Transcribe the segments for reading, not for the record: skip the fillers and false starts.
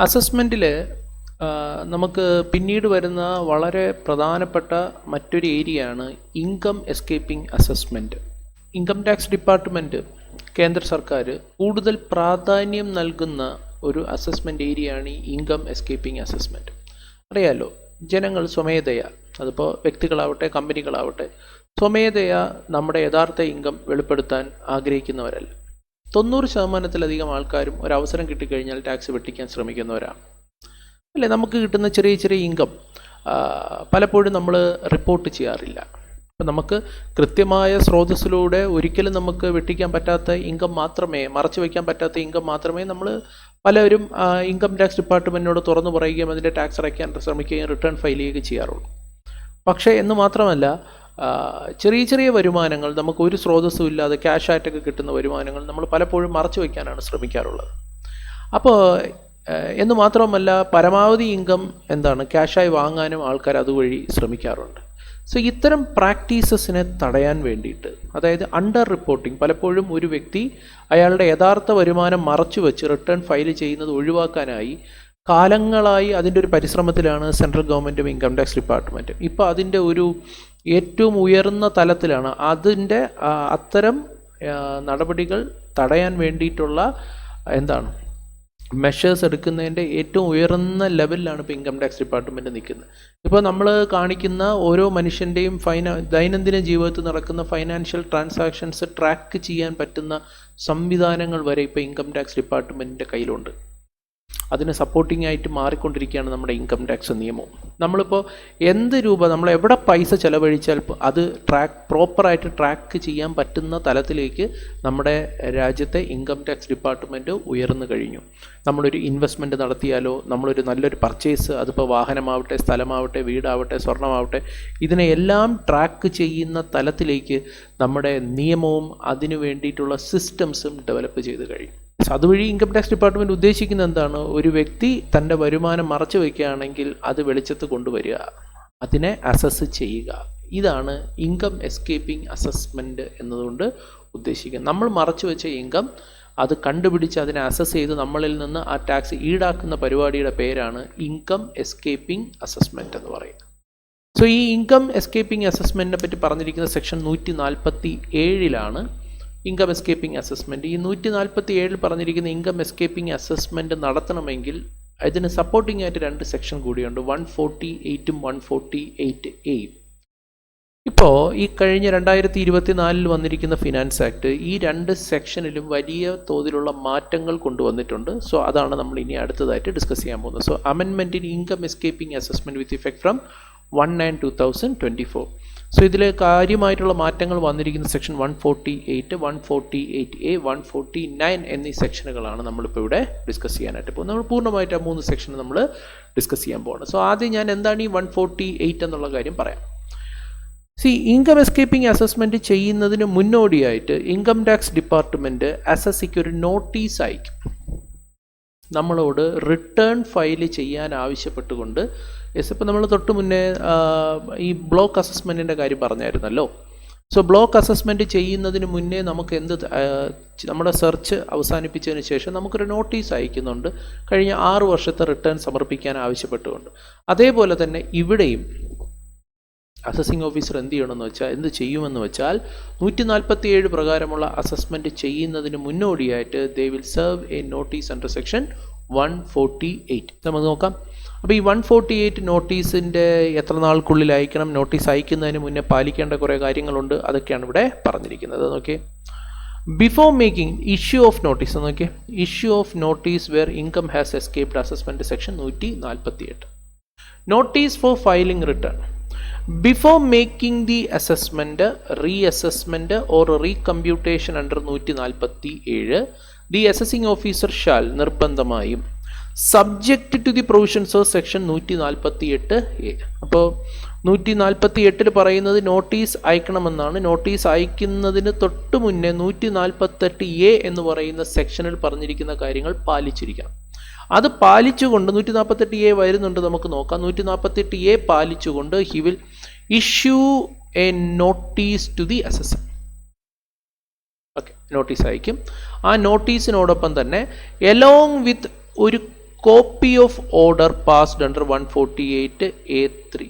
അസസ്മെൻറ്റിൽ നമുക്ക് പിന്നീട് വരുന്ന വളരെ പ്രധാനപ്പെട്ട മറ്റൊരു ഏരിയയാണ് income escaping assessment. Income tax department, കേന്ദ്ര സർക്കാർ കൂടുതൽ പ്രാധാന്യം നൽകുന്ന ഒരു അസസ്മെൻറ്റ് ഏരിയയാണ് ഈ ഇൻകം എസ്കേപ്പിംഗ് അസസ്മെൻറ്റ്. അറിയാലോ, ജനങ്ങൾ സ്വമേധയാ, അതിപ്പോൾ വ്യക്തികളാവട്ടെ കമ്പനികളാവട്ടെ, സ്വമേധയാ നമ്മുടെ യഥാർത്ഥ ഇൻകം വെളിപ്പെടുത്താൻ ആഗ്രഹിക്കുന്നവരല്ല. 90% ആൾക്കാരും ഒരവസരം കിട്ടിക്കഴിഞ്ഞാൽ ടാക്സ് വെട്ടിക്കാൻ ശ്രമിക്കുന്നവരാണ്. അല്ലേ, നമുക്ക് കിട്ടുന്ന ചെറിയ ചെറിയ ഇൻകം പലപ്പോഴും നമ്മൾ റിപ്പോർട്ട് ചെയ്യാറില്ല. അപ്പം നമുക്ക് കൃത്യമായ സ്രോതസ്സിലൂടെ ഒരിക്കലും നമുക്ക് വെട്ടിക്കാൻ പറ്റാത്ത ഇൻകം മാത്രമേ, മറച്ചു വയ്ക്കാൻ പറ്റാത്ത ഇൻകം മാത്രമേ നമ്മൾ പലരും ഇൻകം ടാക്സ് ഡിപ്പാർട്ട്മെൻറ്റിനോട് തുറന്നു പറയുകയും അതിൻ്റെ ടാക്സ് അടയ്ക്കാൻ ശ്രമിക്കുകയും റിട്ടേൺ ഫയൽ ചെയ്യുകയും ചെയ്യാറുള്ളൂ. പക്ഷേ എന്ന് മാത്രമല്ല, ചെറിയ ചെറിയ വരുമാനങ്ങൾ, നമുക്ക് ഒരു സ്രോതസ്സും ഇല്ലാതെ ക്യാഷായിട്ടൊക്കെ കിട്ടുന്ന വരുമാനങ്ങൾ നമ്മൾ പലപ്പോഴും മറച്ചു വയ്ക്കാനാണ് ശ്രമിക്കാറുള്ളത്. അപ്പോൾ എന്ന് മാത്രമല്ല, പരമാവധി ഇൻകം ക്യാഷായി വാങ്ങാനും ആൾക്കാർ അതുവഴി ശ്രമിക്കാറുണ്ട്. സോ ഇത്തരം പ്രാക്ടീസസിനെ തടയാൻ വേണ്ടിയിട്ട്, അതായത് അണ്ടർ റിപ്പോർട്ടിംഗ്, പലപ്പോഴും ഒരു വ്യക്തി അയാളുടെ യഥാർത്ഥ വരുമാനം മറച്ചു വെച്ച് റിട്ടേൺ ഫയൽ ചെയ്യുന്നത് ഒഴിവാക്കാനായി കാലങ്ങളായി അതിൻ്റെ ഒരു പരിശ്രമത്തിലാണ് സെൻട്രൽ ഗവൺമെൻറ്റും ഇൻകം ടാക്സ് ഡിപ്പാർട്ട്മെൻറ്റും. ഇപ്പോൾ അതിൻ്റെ ഒരു ഏറ്റവും ഉയർന്ന തലത്തിലാണ്. അതിൻ്റെ അത്തരം നടപടികൾ തടയാൻ വേണ്ടിയിട്ടുള്ള മെഷേഴ്സ് എടുക്കുന്നതിൻ്റെ ഏറ്റവും ഉയർന്ന ലെവലിലാണ് ഇപ്പോൾ ഇൻകം ടാക്സ് ഡിപ്പാർട്ട്മെൻറ്റ് നിൽക്കുന്നത്. ഇപ്പോൾ നമ്മൾ കാണിക്കുന്ന ഓരോ മനുഷ്യൻ്റെയും ദൈനംദിന ജീവിതത്തിൽ നടക്കുന്ന ഫൈനാൻഷ്യൽ ട്രാൻസാക്ഷൻസ് ട്രാക്ക് ചെയ്യാൻ പറ്റുന്ന സംവിധാനങ്ങൾ വരെ ഇപ്പോൾ ഇൻകം ടാക്സ് ഡിപ്പാർട്ട്മെൻറ്റിൻ്റെ കയ്യിലുണ്ട്. അതിന് സപ്പോർട്ടിംഗ് ആയിട്ട് മാറിക്കൊണ്ടിരിക്കുകയാണ് നമ്മുടെ ഇൻകം ടാക്സ് നിയമവും. നമ്മളിപ്പോൾ എന്ത് രൂപ, നമ്മൾ എവിടെ പൈസ ചിലവഴിച്ചാൽ അത് പ്രോപ്പറായിട്ട് ട്രാക്ക് ചെയ്യാൻ പറ്റുന്ന തലത്തിലേക്ക് നമ്മുടെ രാജ്യത്തെ ഇൻകം ടാക്സ് ഡിപ്പാർട്ട്മെൻറ്റ് ഉയർന്നു കഴിഞ്ഞു. നമ്മളൊരു ഇൻവെസ്റ്റ്മെൻറ്റ് നടത്തിയാലോ, നമ്മളൊരു നല്ലൊരു പർച്ചേസ്, അതിപ്പോൾ വാഹനമാവട്ടെ, സ്ഥലമാവട്ടെ, വീടാവട്ടെ, സ്വർണ്ണമാവട്ടെ, ഇതിനെയെല്ലാം ട്രാക്ക് ചെയ്യുന്ന തലത്തിലേക്ക് നമ്മുടെ നിയമവും അതിനു വേണ്ടിയിട്ടുള്ള സിസ്റ്റംസും ഡെവലപ്പ് ചെയ്ത് കഴിയും. അതുവഴി ഇൻകം ടാക്സ് ഡിപ്പാർട്ട്മെൻറ്റ് ഉദ്ദേശിക്കുന്നത് എന്താണ്? ഒരു വ്യക്തി തൻ്റെ വരുമാനം മറച്ചു വയ്ക്കുകയാണെങ്കിൽ അത് വെളിച്ചത്ത് കൊണ്ടുവരിക, അതിനെ അസസ് ചെയ്യുക. ഇതാണ് ഇൻകം എസ്കേപ്പിംഗ് അസസ്മെൻറ്റ് എന്നതുകൊണ്ട് ഉദ്ദേശിക്കുന്നത്. നമ്മൾ മറച്ചു വെച്ച ഇൻകം അത് കണ്ടുപിടിച്ച് അതിനെ അസസ് ചെയ്ത് നമ്മളിൽ നിന്ന് ആ ടാക്സ് ഈടാക്കുന്ന പരിപാടിയുടെ പേരാണ് ഇൻകം എസ്കേപ്പിംഗ് അസസ്മെൻറ്റ് എന്ന് പറയുന്നത്. സോ ഈ ഇൻകം എസ്കേപ്പിംഗ് അസസ്മെൻറ്റിനെ പറ്റി പറഞ്ഞിരിക്കുന്ന സെക്ഷൻ 147 ഇൻകം എസ്കേപ്പിംഗ് അസസ്മെൻറ്റ്. ഈ 147 പറഞ്ഞിരിക്കുന്ന ഇൻകം എസ്കേപ്പിംഗ് അസസ്മെൻറ്റ് നടത്തണമെങ്കിൽ ഇതിന് സപ്പോർട്ടിംഗ് ആയിട്ട് 2 സെക്ഷൻ കൂടിയുണ്ട്, 148 148A. ഇപ്പോൾ ഈ കഴിഞ്ഞ 2024 വന്നിരിക്കുന്ന ഫിനാൻസ് ആക്ട് ഈ 2 സെക്ഷനിലും വലിയ തോതിലുള്ള മാറ്റങ്ങൾ കൊണ്ടുവന്നിട്ടുണ്ട്. സോ അതാണ് നമ്മൾ ഇനി അടുത്തതായിട്ട് ഡിസ്കസ് ചെയ്യാൻ പോകുന്നത്. So amendment in income escaping assessment with effect from 1/9/2024. So ഇതിൽ കാര്യമായിട്ടുള്ള മാറ്റങ്ങൾ വന്നിരിക്കുന്ന സെക്ഷൻ 148, 148A, 149 എന്നീ സെക്ഷനുകളാണ് നമ്മളിപ്പോൾ ഇവിടെ ഡിസ്കസ് ചെയ്യാനായിട്ട് പോകുന്നത്. നമ്മൾ പൂർണ്ണമായിട്ട് ആ 3 സെക്ഷൻ നമ്മൾ ഡിസ്കസ് ചെയ്യാൻ പോകുന്നത്. സോ ആദ്യം ഞാൻ എന്താണ് ഈ 148 എന്നുള്ള കാര്യം പറയാം. ഇൻകം എസ്കേപ്പിംഗ് അസസ്മെൻറ്റ് ചെയ്യുന്നതിന് മുന്നോടിയായിട്ട് ഇൻകം ടാക്സ് ഡിപ്പാർട്ട്മെൻറ്റ് അസസിക്ക് ഒരു നോട്ടീസ് അയക്കും. നമ്മളോട് റിട്ടേൺ ഫയൽ ചെയ്യാൻ ആവശ്യപ്പെട്ടുകൊണ്ട്. ഇപ്പോൾ നമ്മൾ തൊട്ട് മുന്നേ ഈ ബ്ലോക്ക് അസസ്മെൻറ്റിൻ്റെ കാര്യം പറഞ്ഞായിരുന്നല്ലോ. സോ ബ്ലോക്ക് അസസ്മെൻറ്റ് ചെയ്യുന്നതിന് മുന്നേ നമുക്ക് നമ്മുടെ സെർച്ച് അവസാനിപ്പിച്ചതിന് ശേഷം നമുക്കൊരു നോട്ടീസ് അയക്കുന്നുണ്ട്, കഴിഞ്ഞ 6 വർഷത്തെ റിട്ടേൺ സമർപ്പിക്കാൻ ആവശ്യപ്പെട്ടുകൊണ്ട്. അതേപോലെ തന്നെ ഇവിടെയും അസസിംഗ് ഓഫീസർ എന്ത് ചെയ്യുമെന്ന് വെച്ചാൽ 147 പ്രകാരമുള്ള അസസ്മെൻറ്റ് ചെയ്യുന്നതിന് മുന്നോടിയായിട്ട് they will serve A notice under section 148. നമുക്ക് നോക്കാം. അപ്പോൾ ഈ 148 നോട്ടീസിൻ്റെ എത്ര നാൾക്കുള്ളിൽ അയക്കണം, നോട്ടീസ് അയക്കുന്നതിന് മുന്നേ പാലിക്കേണ്ട കുറേ കാര്യങ്ങളുണ്ട്, അതൊക്കെയാണ് ഇവിടെ പറഞ്ഞിരിക്കുന്നത്. നോക്കിയേ, before making issue of notice, നോക്കിയേ, issue of notice where income has escaped assessment section 148. Notice for filing return. Before making the assessment, reassessment or recomputation under 147, the assessing officer shall നിർബന്ധമായും subject to the provisions of section 148A. അപ്പോൾ 148 പറയുന്നത് notice അയക്കണമെന്നാണ്. Notice അയക്കുന്നതിന് തൊട്ട് മുന്നേ 148A എന്ന് പറയുന്ന സെക്ഷനിൽ പറഞ്ഞിരിക്കുന്ന കാര്യങ്ങൾ പാലിച്ചിരിക്കണം. അത് പാലിച്ചുകൊണ്ട് 148A വരുന്നുണ്ട്, നമുക്ക് നോക്കാം. 148A പാലിച്ചുകൊണ്ട് he will issue a notice to the assessor. Okay, notice അയക്കും. ആ നോട്ടീസിനോടൊപ്പം തന്നെ എലോങ് വിത്ത് ഒരു copy of order passed under 148A3.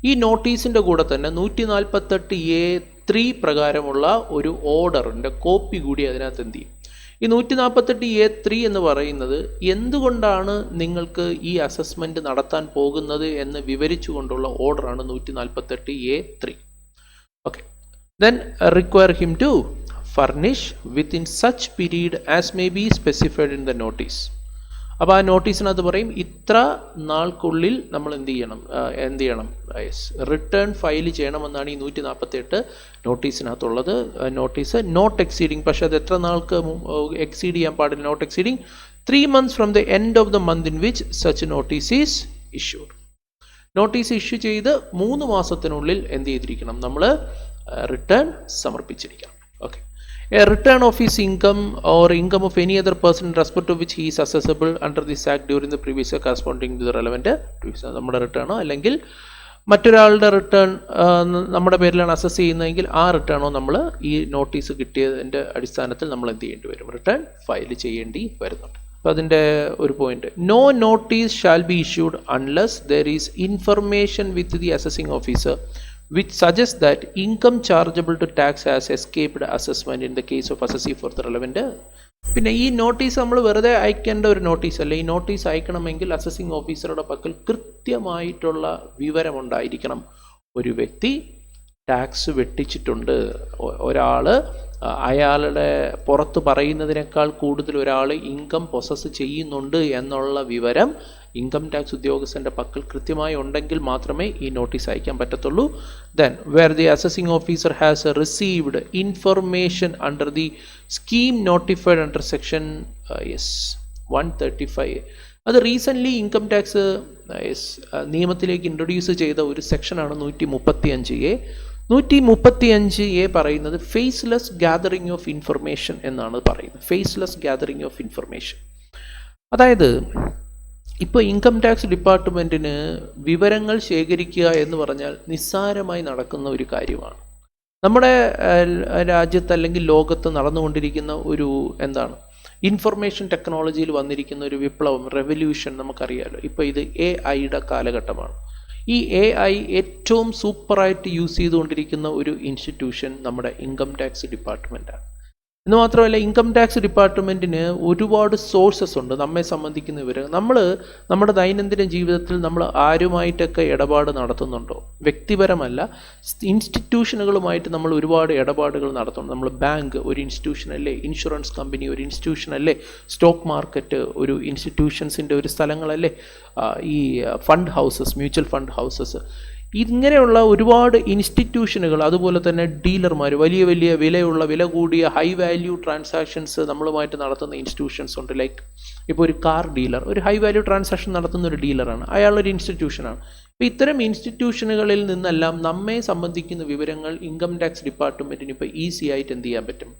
ഈ നോട്ടീസിൻ്റെ കൂടെ തന്നെ 148A3 പ്രകാരമുള്ള ഒരു ഓർഡറിൻ്റെ കോപ്പി കൂടി അതിനകത്ത് എന്ത് ചെയ്യും? ഈ 148A3 എന്ന് പറയുന്നത് എന്തുകൊണ്ടാണ് നിങ്ങൾക്ക് ഈ അസസ്മെൻറ്റ് നടത്താൻ പോകുന്നത് എന്ന് വിവരിച്ചുകൊണ്ടുള്ള ഓർഡറാണ് 148A3. Okay, then require him to furnish within such period as may be specified in the notice. അപ്പോൾ ആ നോട്ടീസിനകത്ത് പറയും ഇത്ര നാൾക്കുള്ളിൽ നമ്മൾ എന്ത് ചെയ്യണം റിട്ടേൺ ഫയൽ ചെയ്യണമെന്നാണ് ഈ 148 നോട്ടീസിനകത്തുള്ളത്. നോട്ടീസ് നോട്ട് എക്സീഡിങ്, പക്ഷെ അത് എത്ര നാൾക്ക് എക്സീഡ് ചെയ്യാൻ പാടില്ല? Not exceeding 3 months from the end of the month in which such notice is issued. Notice issue ചെയ്ത് 3 മാസത്തിനുള്ളിൽ എന്ത് ചെയ്തിരിക്കണം? നമ്മൾ റിട്ടേൺ സമർപ്പിച്ചിരിക്കണം. Okay, a return of his income or income of any other person in respect to which he is assessable under this act during the previous year corresponding to the relevant previous year. നമ്മുടെ റിട്ടേണോ അല്ലെങ്കിൽ മറ്റൊരാളുടെ return നമ്മുടെ പേരിലാണ് assess ചെയ്യുന്നതെങ്കിൽ ആ റിട്ടേണോ നമ്മൾ ഈ notice കിട്ടിയതിൻ്റെ അടിസ്ഥാനത്തിൽ നമ്മൾ എന്ത് ചെയ്യേണ്ടി വരും? റിട്ടേൺ ഫയൽ ചെയ്യേണ്ടി വരുന്നുണ്ട്. അപ്പോൾ അതിൻ്റെ ഒരു point, no notice shall be issued unless there is information with the assessing officer which suggests that income chargeable to tax has escaped assessment in the case of assessee for the relevant. പിന്നെ ഈ notice നമ്മൾ വെറുതെ അയക്കേണ്ട ഒരു notice അല്ല. ഈ notice അയക്കണമെങ്കിൽ assessing ഓഫീസറുടെ പക്കൽ കൃത്യമായിട്ടുള്ള വിവരമുണ്ടായിരിക്കണം. ഒരു വ്യക്തി ടാക്സ് വെട്ടിച്ചിട്ടുണ്ട്, ഒരാൾ അയാളുടെ പുറത്ത് പറയുന്നതിനേക്കാൾ കൂടുതൽ ഒരാൾ ഇൻകം പൊസസ് ചെയ്യുന്നുണ്ട് എന്നുള്ള വിവരം ഇൻകം ടാക്സ് ഉദ്യോഗസ്ഥൻ്റെ പക്കൽ കൃത്യമായി ഉണ്ടെങ്കിൽ മാത്രമേ ഈ നോട്ടീസ് അയക്കാൻ പറ്റത്തുള്ളൂ. Then where the assessing officer has received information under the scheme notified under section 135. അത് റീസെൻ്റ്ലി ഇൻകം ടാക്സ് നിയമത്തിലേക്ക് ഇൻട്രൊഡ്യൂസ് ചെയ്ത ഒരു സെക്ഷനാണ് 135A. 135A പറയുന്നത് ഫേസ്ലെസ് ഗ്യാതറിംഗ് ഓഫ് ഇൻഫർമേഷൻ എന്നാണ് പറയുന്നത്. ഫേസ്ലെസ് ഗ്യാതറിംഗ് ഓഫ് ഇൻഫർമേഷൻ, അതായത് ഇപ്പോൾ ഇൻകം ടാക്സ് ഡിപ്പാർട്ട്മെൻറ്റിന് വിവരങ്ങൾ ശേഖരിക്കുക എന്ന് പറഞ്ഞാൽ നിസ്സാരമായി നടക്കുന്ന ഒരു കാര്യമാണ്. നമ്മുടെ രാജ്യത്ത് അല്ലെങ്കിൽ ലോകത്ത് നടന്നുകൊണ്ടിരിക്കുന്ന ഒരു ഇൻഫർമേഷൻ ടെക്നോളജിയിൽ വന്നിരിക്കുന്ന ഒരു വിപ്ലവം, റെവല്യൂഷൻ നമുക്കറിയാമല്ലോ. ഇപ്പോൾ ഇത് AI കാലഘട്ടമാണ്. ഈ AI ഏറ്റവും സൂപ്പറായിട്ട് യൂസ് ചെയ്തുകൊണ്ടിരിക്കുന്ന ഒരു ഇൻസ്റ്റിറ്റ്യൂഷൻ നമ്മുടെ ഇൻകം ടാക്സ് ഡിപ്പാർട്ട്മെൻറ്റാണ്. എന്ന് മാത്രമല്ല, ഇൻകം ടാക്സ് ഡിപ്പാർട്ട്മെൻറ്റിന് ഒരുപാട് സോഴ്സസ് ഉണ്ട് നമ്മെ സംബന്ധിക്കുന്ന വിവരം. നമ്മുടെ ദൈനംദിന ജീവിതത്തിൽ നമ്മൾ ആരുമായിട്ടൊക്കെ ഇടപാട് നടത്തുന്നുണ്ടോ? വ്യക്തിപരമല്ല, ഇൻസ്റ്റിറ്റ്യൂഷനുകളുമായിട്ട് നമ്മൾ ഒരുപാട് ഇടപാടുകൾ നടത്തുന്നുണ്ട്. നമ്മൾ ബാങ്ക് ഒരു ഇൻസ്റ്റിറ്റ്യൂഷൻ അല്ലേ, ഇൻഷുറൻസ് കമ്പനി ഒരു ഇൻസ്റ്റിറ്റ്യൂഷൻ അല്ലേ, സ്റ്റോക്ക് മാർക്കറ്റ് ഒരു ഇൻസ്റ്റിറ്റ്യൂഷൻസിൻ്റെ ഒരു സ്ഥലങ്ങളല്ലേ, ഈ fund houses, mutual fund houses, ഇങ്ങനെയുള്ള ഒരുപാട് ഇൻസ്റ്റിറ്റ്യൂഷനുകൾ, അതുപോലെ തന്നെ ഡീലർമാർ, വലിയ വില കൂടിയ ഹൈ വാല്യൂ ട്രാൻസാക്ഷൻസ് നമ്മളുമായിട്ട് നടത്തുന്ന ഇൻസ്റ്റിറ്റ്യൂഷൻസ് ഉണ്ട്. ലൈക്ക് ഇപ്പോൾ ഒരു കാർ ഡീലർ ഒരു ഹൈ വാല്യൂ ട്രാൻസാക്ഷൻ നടത്തുന്ന ഒരു ഡീലറാണ്, അയാളൊരു ഇൻസ്റ്റിറ്റ്യൂഷനാണ്. അപ്പോൾ ഇത്തരം ഇൻസ്റ്റിറ്റ്യൂഷനുകളിൽ നിന്നെല്ലാം നമ്മെ സംബന്ധിക്കുന്ന വിവരങ്ങൾ ഇൻകം ടാക്സ് ഡിപ്പാർട്ട്മെൻറ്റിന് ഇപ്പോൾ ഈസി ആയിട്ട് എന്ത് ചെയ്യാൻ പറ്റും?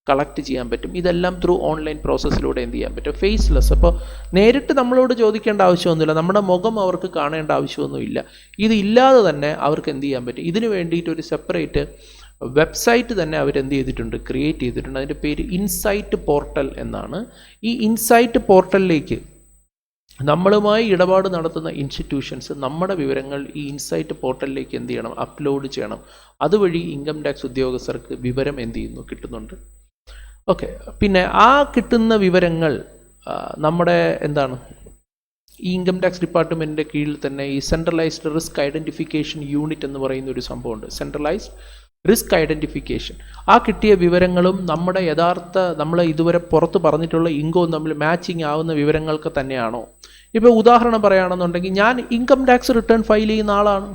കളക്ട് ചെയ്യാൻ പറ്റും. ഇതെല്ലാം ത്രൂ ഓൺലൈൻ പ്രോസസ്സിലൂടെ എന്ത് ചെയ്യാൻ പറ്റും? ഫേസ്ലെസ്. അപ്പോൾ നേരിട്ട് നമ്മളോട് ചോദിക്കേണ്ട ആവശ്യമൊന്നുമില്ല, നമ്മുടെ മുഖം അവർക്ക് കാണേണ്ട ആവശ്യമൊന്നുമില്ല. ഇതില്ലാതെ തന്നെ അവർക്ക് എന്ത് ചെയ്യാൻ പറ്റും? ഇതിന് വേണ്ടിയിട്ട് ഒരു സെപ്പറേറ്റ് വെബ്സൈറ്റ് തന്നെ അവരെന്ത് ചെയ്തിട്ടുണ്ട്? ക്രിയേറ്റ് ചെയ്തിട്ടുണ്ട്. അതിൻ്റെ പേര് ഇൻസൈറ്റ് പോർട്ടൽ എന്നാണ്. ഈ ഇൻസൈറ്റ് പോർട്ടലിലേക്ക് നമ്മളുമായി ഇടപാട് നടത്തുന്ന ഇൻസ്റ്റിറ്റ്യൂഷൻസ് നമ്മുടെ വിവരങ്ങൾ ഈ ഇൻസൈറ്റ് പോർട്ടലിലേക്ക് എന്ത് ചെയ്യണം? അപ്ലോഡ് ചെയ്യണം. അതുവഴി ഇൻകം ടാക്സ് ഉദ്യോഗസ്ഥർക്ക് വിവരം എന്ത് ചെയ്യുന്നു? കിട്ടുന്നുണ്ട്. ഓക്കെ, പിന്നെ ആ കിട്ടുന്ന വിവരങ്ങൾ നമ്മുടെ ഈ ഇൻകം ടാക്സ് ഡിപ്പാർട്ട്മെൻറ്റിൻ്റെ കീഴിൽ തന്നെ ഈ സെൻട്രലൈസ്ഡ് റിസ്ക് ഐഡൻറ്റിഫിക്കേഷൻ യൂണിറ്റ് എന്ന് പറയുന്ന ഒരു സംഭവമുണ്ട്. Centralised risk identification. ആ കിട്ടിയ വിവരങ്ങളും നമ്മുടെ നമ്മൾ ഇതുവരെ പുറത്ത് പറഞ്ഞിട്ടുള്ള ഇൻകവും തമ്മിൽ മാച്ചിങ് ആവുന്ന വിവരങ്ങൾക്ക് തന്നെയാണോ? ഇപ്പോൾ ഉദാഹരണം പറയുകയാണെന്നുണ്ടെങ്കിൽ, ഞാൻ ഇൻകം ടാക്സ് റിട്ടേൺ ഫയൽ ചെയ്യുന്ന ആളാണ്.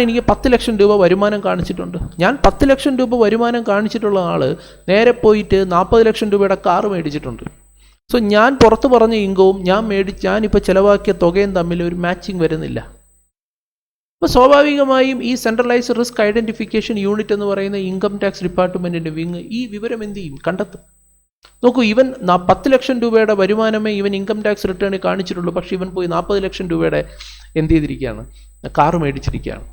എനിക്ക് 10 ലക്ഷം രൂപ വരുമാനം കാണിച്ചിട്ടുണ്ട്. ഞാൻ 10 ലക്ഷം രൂപ വരുമാനം കാണിച്ചിട്ടുള്ള ആൾ നേരെ പോയിട്ട് 40 ലക്ഷം രൂപയുടെ കാറ് മേടിച്ചിട്ടുണ്ട്. സോ ഞാൻ പുറത്ത് പറഞ്ഞ ഇൻകവും ഞാനിപ്പോൾ ചിലവാക്കിയ തുകയും തമ്മിൽ ഒരു മാച്ചിങ് വരുന്നില്ല. അപ്പോൾ സ്വാഭാവികമായും ഈ സെൻട്രലൈസ്ഡ് റിസ്ക് ഐഡൻറ്റിഫിക്കേഷൻ യൂണിറ്റ് എന്ന് പറയുന്ന ഇൻകം ടാക്സ് ഡിപ്പാർട്ട്മെൻറ്റിൻ്റെ വിങ് ഈ വിവരം എന്ത് ചെയ്യും? കണ്ടെത്തും. നോക്കൂ, ഇവൻ 10 ലക്ഷം രൂപയുടെ വരുമാനമേ ഇവൻ ഇൻകം ടാക്സ് റിട്ടേണിൽ കാണിച്ചിട്ടുള്ളൂ. പക്ഷേ ഇവൻ പോയി 40 ലക്ഷം രൂപയുടെ എന്ത് ചെയ്തിരിക്കുകയാണ്? കാറ് മേടിച്ചിരിക്കുകയാണ്.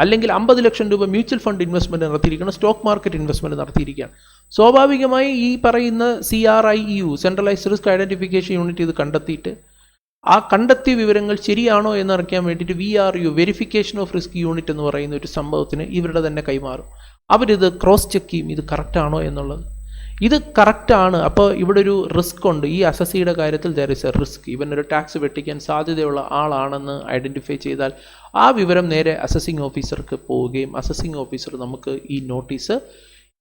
അല്ലെങ്കിൽ 50 ലക്ഷം രൂപ മ്യൂച്വൽ ഫണ്ട് ഇൻവെസ്റ്റ്മെൻറ്റ് നടത്തിയിരിക്കുകയാണ്, സ്റ്റോക്ക് മാർക്കറ്റ് ഇൻവെസ്റ്റ്മെൻറ്റ് നടത്തിയിരിക്കുകയാണ്. സ്വാഭാവികമായി ഈ പറയുന്ന CRIEU centralised risk identification unit ഇത് കണ്ടെത്തിയിട്ട് ആ കണ്ടെത്തിയ വിവരങ്ങൾ ശരിയാണോ എന്നറിയാൻ വേണ്ടിയിട്ട് VRU verification of risk unit എന്ന് പറയുന്ന ഒരു സംഭവത്തിന് ഇവരുടെ തന്നെ കൈമാറും. അവരിത് ക്രോസ് ചെക്ക് ചെയ്യും, ഇത് കറക്റ്റാണോ എന്നുള്ളത്. ഇത് കറക്റ്റാണ്, അപ്പോൾ ഇവിടെ ഒരു റിസ്ക് ഉണ്ട്, ഈ അസസിയുടെ കാര്യത്തിൽ ദർ ഇസ് എ റിസ്ക്, ഇവനൊരു ടാക്സ് വെട്ടിക്കാൻ സാധ്യതയുള്ള ആളാണെന്ന് ഐഡൻറ്റിഫൈ ചെയ്താൽ ആ വിവരം നേരെ അസസിങ് ഓഫീസർക്ക് പോവുകയും അസസിങ് ഓഫീസർ നമുക്ക് ഈ നോട്ടീസ്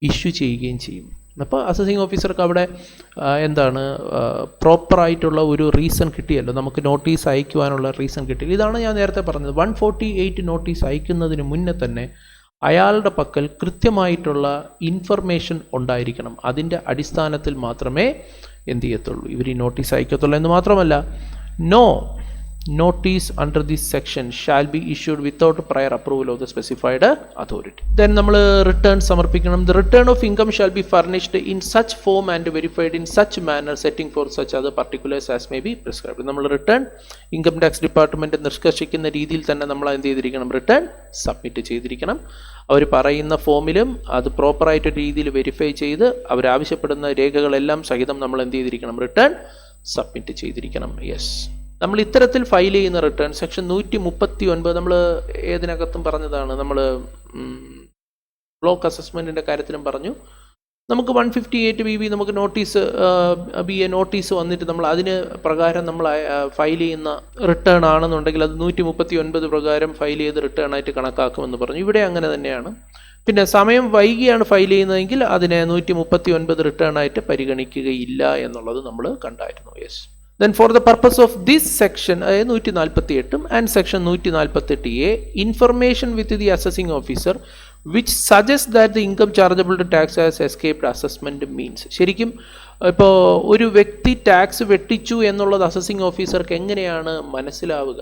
ഇഷ്യൂ ചെയ്യുകയും ചെയ്യും. അപ്പോൾ അസസിങ് ഓഫീസർക്ക് അവിടെ എന്താണ് പ്രോപ്പറായിട്ടുള്ള ഒരു റീസൺ കിട്ടിയല്ലോ, നമുക്ക് നോട്ടീസ് അയക്കുവാനുള്ള റീസൺ കിട്ടിയില്ല. ഇതാണ് ഞാൻ നേരത്തെ പറഞ്ഞത്, 148 നോട്ടീസ് അയക്കുന്നതിന് മുന്നേ തന്നെ അയാളുടെ പക്കൽ കൃത്യമായിട്ടുള്ള ഇൻഫർമേഷൻ ഉണ്ടായിരിക്കണം. അതിൻ്റെ അടിസ്ഥാനത്തിൽ മാത്രമേ എന്ത് ചെയ്യത്തുള്ളൂ, ഇവർ ഈ നോട്ടീസ് അയക്കത്തുള്ളൂ. എന്ന് മാത്രമല്ല, no notice under this section shall be issued without prior approval of the specified authority. Then നമ്മൾ റിട്ടേൺ സമർപ്പിക്കണം. The return of income shall be furnished in such form and verified in such manner setting forth such other particulars as may be prescribed. നമ്മൾ return income tax department നിഷ്കർഷിക്കുന്ന രീതിയിൽ തന്നെ നമ്മൾ എന്ത് ചെയ്തിരിക്കണം, return submit ചെയ്തിരിക്കണം. അവർ പറയുന്ന ഫോമിലും അത് പ്രോപ്പറായിട്ട് രീതിയിൽ വെരിഫൈ ചെയ്ത് അവരാവശ്യപ്പെടുന്ന രേഖകളെല്ലാം സഹിതം നമ്മൾ എന്ത് ചെയ്തിരിക്കണം, റിട്ടേൺ സബ്മിറ്റ് ചെയ്തിരിക്കണം. യെസ്, നമ്മൾ ഇത്തരത്തിൽ ഫയൽ ചെയ്യുന്ന റിട്ടേൺ സെക്ഷൻ 139 നമ്മൾ ഏതിനകത്തും പറഞ്ഞതാണ്. നമ്മൾ ബ്ലോക്ക് അസസ്മെൻറ്റിൻ്റെ കാര്യത്തിലും പറഞ്ഞു. നമുക്ക് 158BB നമുക്ക് നോട്ടീസ് നോട്ടീസ് വന്നിട്ട് നമ്മൾ അതിന് പ്രകാരം നമ്മൾ ഫയൽ ചെയ്യുന്ന റിട്ടേൺ ആണെന്നുണ്ടെങ്കിൽ അത് 139 പ്രകാരം ഫയൽ ചെയ്ത് റിട്ടേൺ ആയിട്ട് കണക്കാക്കുമെന്ന് പറഞ്ഞു. ഇവിടെ അങ്ങനെ തന്നെയാണ്. പിന്നെ സമയം വൈകിയാണ് ഫയൽ ചെയ്യുന്നതെങ്കിൽ അതിനെ 139 റിട്ടേൺ ആയിട്ട് പരിഗണിക്കുകയില്ല എന്നുള്ളത് നമ്മൾ കണ്ടായിരുന്നു. Yes, then for the purpose of this section 148 and section 148A, information with the assessing officer which suggests that the income chargeable to tax has escaped assessment means. ശരിക്കും ഇപ്പോൾ ഒരു വ്യക്തി ടാക്സ് വെട്ടിച്ചു എന്നുള്ളത് അസസിങ് ഓഫീസർക്ക് എങ്ങനെയാണ് മനസ്സിലാവുക?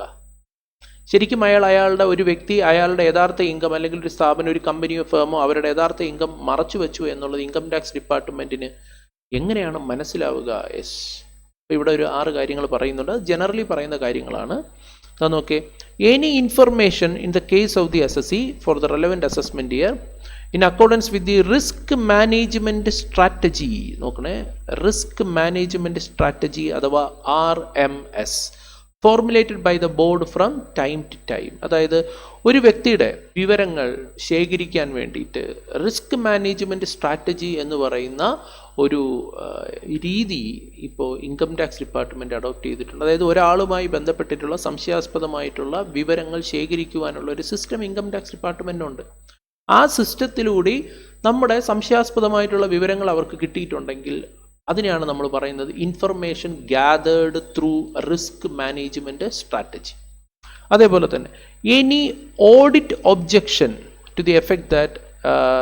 ശരിക്കും അയാളുടെ ഒരു വ്യക്തി അയാളുടെ യഥാർത്ഥ ഇൻകം അല്ലെങ്കിൽ ഒരു സ്ഥാപനം, ഒരു കമ്പനിയോ ഫേമോ അവരുടെ യഥാർത്ഥ ഇൻകം മറച്ചു വെച്ചു എന്നുള്ളത് ഇൻകം ടാക്സ് ഡിപ്പാർട്ട്മെൻറ്റിന് എങ്ങനെയാണ് മനസ്സിലാവുക? യെസ്, ഇവിടെ ഒരു 6 കാര്യങ്ങൾ പറയുന്നുണ്ട്. ജനറലി പറയുന്ന കാര്യങ്ങളാണ്. നോക്കേ, any information in the case of the assessee for the relevant assessment year in accordance with the risk management strategy. നോക്കണേ, റിസ്ക് മാനേജ്മെൻറ്റ് സ്ട്രാറ്റജി അഥവാ RMS formulated by the board from time to time. അതായത് ഒരു വ്യക്തിയുടെ വിവരങ്ങൾ ശേഖരിക്കാൻ വേണ്ടിയിട്ട് risk management strategy എന്ന് പറയുന്ന ഒരു രീതി ഇപ്പോൾ ഇൻകം ടാക്സ് ഡിപ്പാർട്ട്മെൻറ്റ് അഡോപ്റ്റ് ചെയ്തിട്ടുണ്ട്. അതായത് ഒരാളുമായി ബന്ധപ്പെട്ടിട്ടുള്ള സംശയാസ്പദമായിട്ടുള്ള വിവരങ്ങൾ ശേഖരിക്കുവാനുള്ള ഒരു സിസ്റ്റം ഇൻകം ടാക്സ് ഡിപ്പാർട്ട്മെൻറ്റിനുണ്ട്. ആ സിസ്റ്റത്തിലൂടെ നമ്മുടെ സംശയാസ്പദമായിട്ടുള്ള വിവരങ്ങൾ അവർക്ക് കിട്ടിയിട്ടുണ്ടെങ്കിൽ അതിനെയാണ് നമ്മൾ പറയുന്നത് information gathered through risk management strategy. അതേപോലെ തന്നെ any audit objection to the effect that